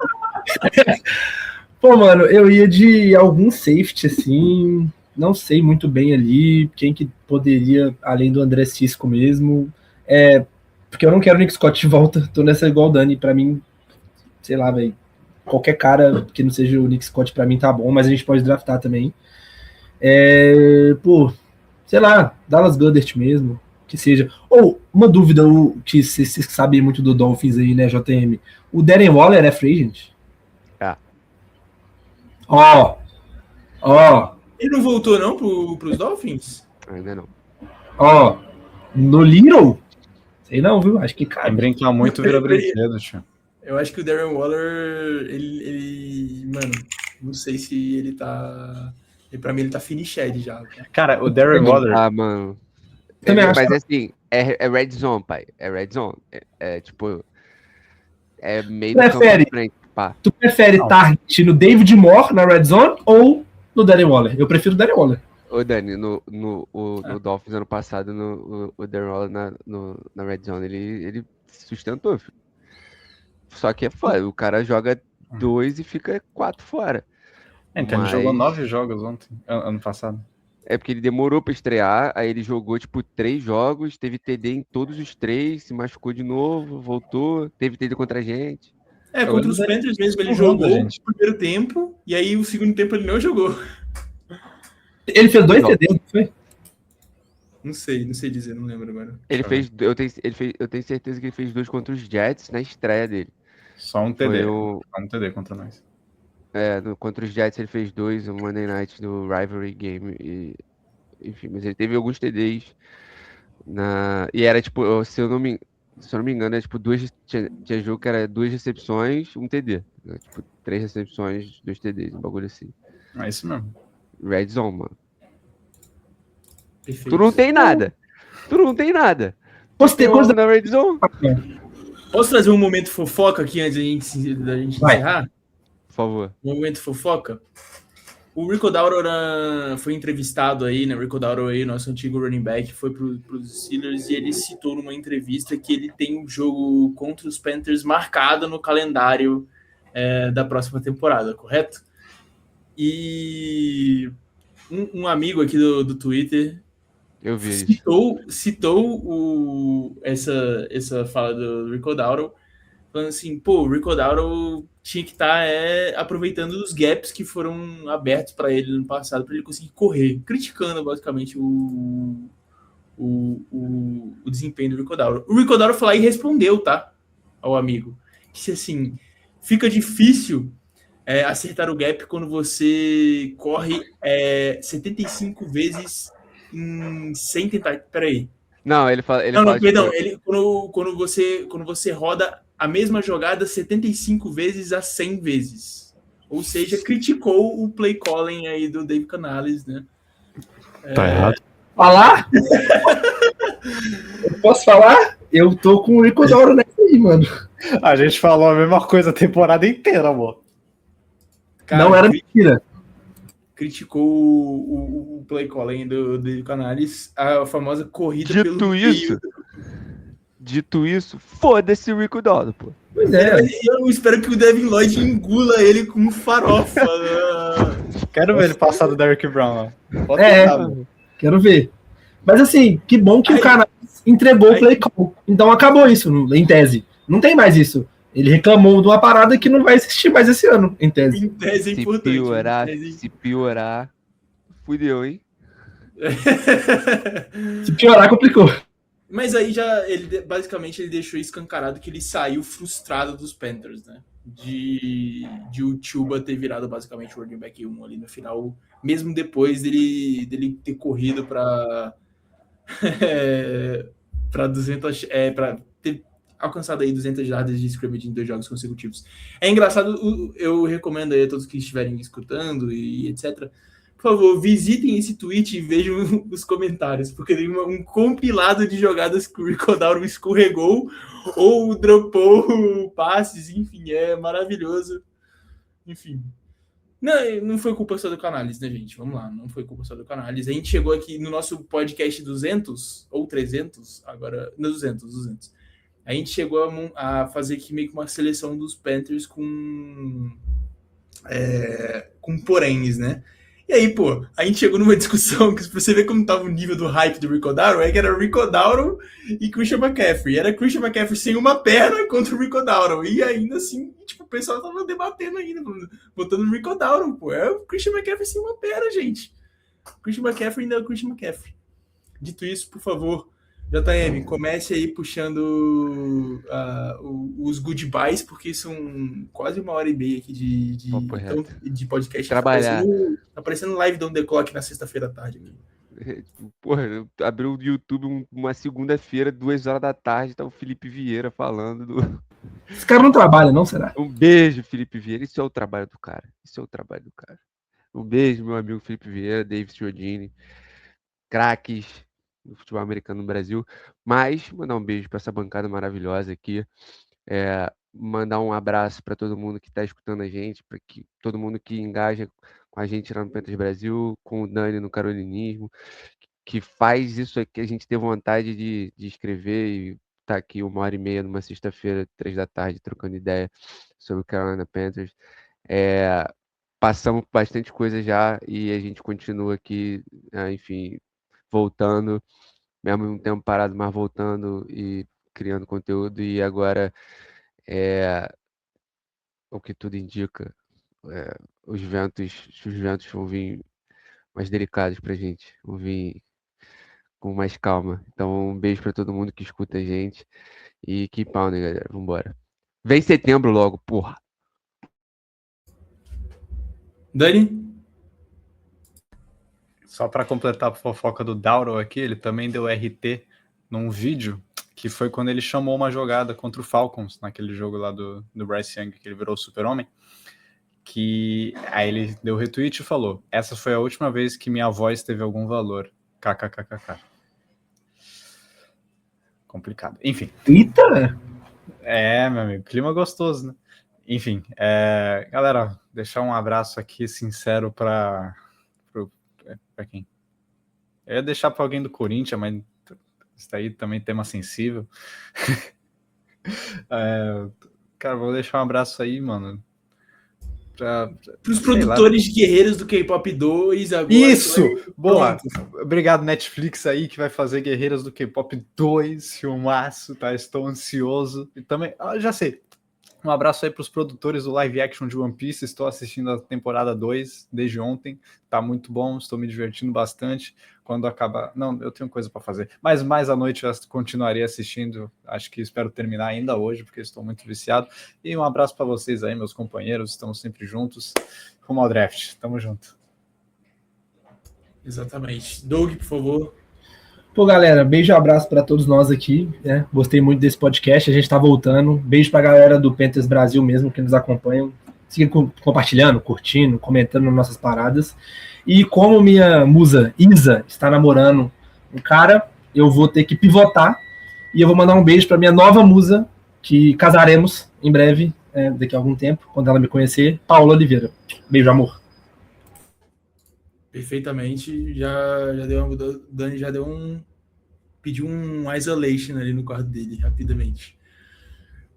Pô, mano, eu ia de algum safety, assim, não sei muito bem ali quem que poderia, além do André Cisco mesmo, porque eu não quero o Nick Scott de volta, tô nessa igual o Dani, pra mim, sei lá, velho, qualquer cara que não seja o Nick Scott pra mim tá bom, mas a gente pode draftar também. Pô, sei lá, Dallas Goedert mesmo, que seja. Ou, uma dúvida, que vocês sabem muito do Dolphins aí, né, JM, o Darren Waller é free agent? Ó. Ele não voltou não pros Dolphins? Ainda não. Ó, no Little? Sei não, viu? Acho que cara. Brincar muito vira brinquedo, tio. Eu acho que o Darren Waller, ele mano, não sei se ele tá... Pra mim ele tá finished já. Cara, o Darren Waller... Ah, mano. Mas assim, é red zone, pai. É red zone. Tipo... É meio do campo pra frente, pá. Tu prefere target no David Moore na red zone ou no Darren Waller? Eu prefiro o Darren Waller. Ô, Dani, no Dolphins ano passado, o Darren Waller na red zone, ele sustentou, filho. Só que é foda, o cara joga 2 e fica 4 fora. Então ele jogou 9 jogos ano passado. É porque ele demorou pra estrear, aí ele jogou, tipo, 3 jogos, teve TD em todos os 3, se machucou de novo, voltou, teve TD contra a gente. Contra os Panthers mesmo, ele jogou no primeiro tempo, e aí o segundo tempo ele não jogou. Ele fez 2 TD, não foi? Não sei dizer, não lembro agora. Eu tenho certeza que ele fez 2 contra os Jets na estreia dele. Só um TD. Só um TD contra nós. Contra os Jets ele fez 2 no Monday Night do Rivalry Game. Enfim, mas ele teve alguns TDs. E era tipo, se eu não me engano, era tipo tinha jogo que era 2 recepções, um TD. Né? Tipo, 3 recepções, 2 TDs, um bagulho assim. É isso mesmo. Red Zone, mano. Perfeito. Tu não tem nada. Postei coisa na Red Zone. Posso trazer um momento fofoca aqui antes da gente encerrar? Por favor. Um momento fofoca. O Rico Dowdle foi entrevistado aí, né? O Rico Dowdle aí, nosso antigo running back, foi para os Steelers e ele citou numa entrevista que ele tem um jogo contra os Panthers marcado no calendário da próxima temporada, correto? E um amigo aqui do Twitter Eu vi citou essa fala do Rico Dowdle, falando assim, pô, o Rico Dowdle tinha que estar aproveitando os gaps que foram abertos para ele no passado, para ele conseguir correr, criticando basicamente o desempenho do Rico Dowdle. O Rico Dowdle foi lá e respondeu, tá, ao amigo. Disse assim, fica difícil acertar o gap quando você corre 75 vezes sem tentar... Peraí. Não, ele fala... Perdão. Quando você roda a mesma jogada 75 vezes a 100 vezes. Ou seja, criticou o play calling aí do Dave Canales, né? Tá errado. Falar? Eu posso falar? Eu tô com o Rico Dowdle nessa aí, mano. A gente falou a mesma coisa a temporada inteira, amor. Cara, não era mentira. Criticou o play calling do Dave Canales, a famosa corrida pelo meio. Dito isso, foda-se o Rico Dowdle, pô. Pois é. Eu espero que o Devin Lloyd engula ele com farofa. Quero ver ele passar do Derrick Brown lá. Quero ver. Mas assim, que bom que o Canales entregou o play call. Então acabou isso, em tese. Não tem mais isso. Ele reclamou de uma parada que não vai existir mais esse ano, em tese. Em tese é importante. Se piorar, fudeu, hein? Se piorar, complicou. Mas aí basicamente ele deixou escancarado que ele saiu frustrado dos Panthers, né? De o Chuba ter virado basicamente o running back 1 ali no final, mesmo depois dele ter corrido para 200, para ter alcançado aí 200 jardas de scrimmage em 2 jogos consecutivos. É engraçado, eu recomendo aí a todos que estiverem escutando e etc. Por favor, visitem esse tweet e vejam os comentários, porque tem um compilado de jogadas que o Rico Dowdle escorregou ou dropou passes, enfim, é maravilhoso. Enfim. Não foi culpa só do Canales, né, gente? Vamos lá, não foi culpa só do Canales. A gente chegou aqui no nosso podcast 200 ou 300, agora, no 200. A gente chegou a fazer aqui meio que uma seleção dos Panthers com poréns, né? E aí, pô, a gente chegou numa discussão que, pra você ver como tava o nível do hype do Rico Dowdle, que era Rico Dowdle e Christian McCaffrey. Era Christian McCaffrey sem uma perna contra o Rico Dowdle. E ainda assim, tipo, o pessoal tava debatendo ainda, botando o Rico Dowdle, pô. É o Christian McCaffrey sem uma perna, gente. Christian McCaffrey ainda é o Christian McCaffrey. Dito isso, por favor, JM, comece aí puxando os goodbyes, porque são quase 1h30 aqui de podcast. Trabalhar. Tá parecendo live do On The Clock na sexta-feira à tarde. Porra, eu abri o YouTube uma segunda-feira, 2h da tarde, tá o Felipe Vieira falando Esse cara não trabalha, não será? Um beijo, Felipe Vieira. Isso é o trabalho do cara. Um beijo, meu amigo Felipe Vieira, David Chiodini, craques do futebol americano no Brasil. Mas mandar um beijo para essa bancada maravilhosa aqui. Mandar um abraço para todo mundo que está escutando a gente, para todo mundo que engaja com a gente lá no Panthers Brasil, com o Dani no Carolinismo, que faz isso aqui, a gente ter vontade de escrever e tá aqui 1h30 numa sexta-feira, 3 da tarde, trocando ideia sobre o Carolina Panthers. Passamos bastante coisa já e a gente continua aqui, enfim, voltando, mesmo um tempo parado, mas voltando e criando conteúdo. E agora, o que tudo indica, os ventos vão vir mais delicados pra gente, vão vir com mais calma. Então, um beijo para todo mundo que escuta a gente e keep pounding, galera. Vambora. Vem setembro logo, porra. Dani? Só para completar a fofoca do Dowdle aqui, ele também deu RT num vídeo que foi quando ele chamou uma jogada contra o Falcons, naquele jogo lá do Bryce Young, que ele virou o super-homem, que aí ele deu retweet e falou: essa foi a última vez que minha voz teve algum valor. KKKKK. complicado. Enfim. Eita! Meu amigo, clima gostoso, né? Enfim, galera, deixar um abraço aqui sincero para quem? Eu ia deixar para alguém do Corinthians, mas isso aí também é tema sensível. Cara, vou deixar um abraço aí, mano. Para os produtores de Guerreiros do K-Pop 2 agora. Isso! Boa! Obrigado, Netflix aí, que vai fazer Guerreiras do K-Pop 2, filmaço, tá? Estou ansioso. E também, já sei. Um abraço aí para os produtores do live action de One Piece. Estou assistindo a temporada 2 desde ontem. Tá muito bom, estou me divertindo bastante. Quando acabar... Não, eu tenho coisa para fazer. Mas mais à noite eu continuarei assistindo. Acho que espero terminar ainda hoje, porque estou muito viciado. E um abraço para vocês aí, meus companheiros. Estamos sempre juntos. Rumo ao draft. Tamo junto. Exatamente. Doug, por favor. Pô, galera, beijo e abraço para todos nós aqui, né? Gostei muito desse podcast, a gente tá voltando. Beijo pra galera do Panthers Brasil mesmo, que nos acompanham. Siga compartilhando, curtindo, comentando nas nossas paradas. E como minha musa Isa está namorando um cara, eu vou ter que pivotar e eu vou mandar um beijo pra minha nova musa, que casaremos em breve, daqui a algum tempo, quando ela me conhecer, Paula Oliveira. Beijo, amor. Perfeitamente, Dani já deu pediu um isolation ali no quarto dele, rapidamente.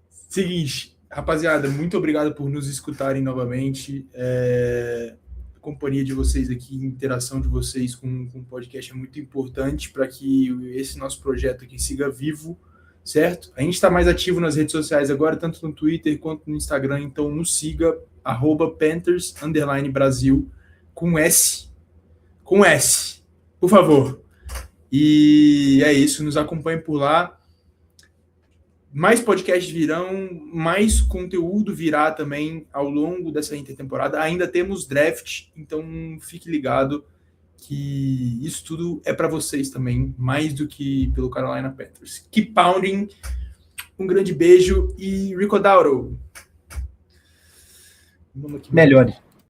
Seguinte, rapaziada, muito obrigado por nos escutarem novamente. A companhia de vocês aqui, a interação de vocês com o podcast é muito importante para que esse nosso projeto aqui siga vivo, certo? A gente está mais ativo nas redes sociais agora, tanto no Twitter quanto no Instagram, então nos siga, @Panthers_Brasil, com S, por favor. E é isso, nos acompanhe por lá. Mais podcasts virão, mais conteúdo virá também ao longo dessa intertemporada. Ainda temos draft, então fique ligado que isso tudo é para vocês também, mais do que pelo Carolina Panthers. Keep pounding, um grande beijo e Rico Dauro. Melhore.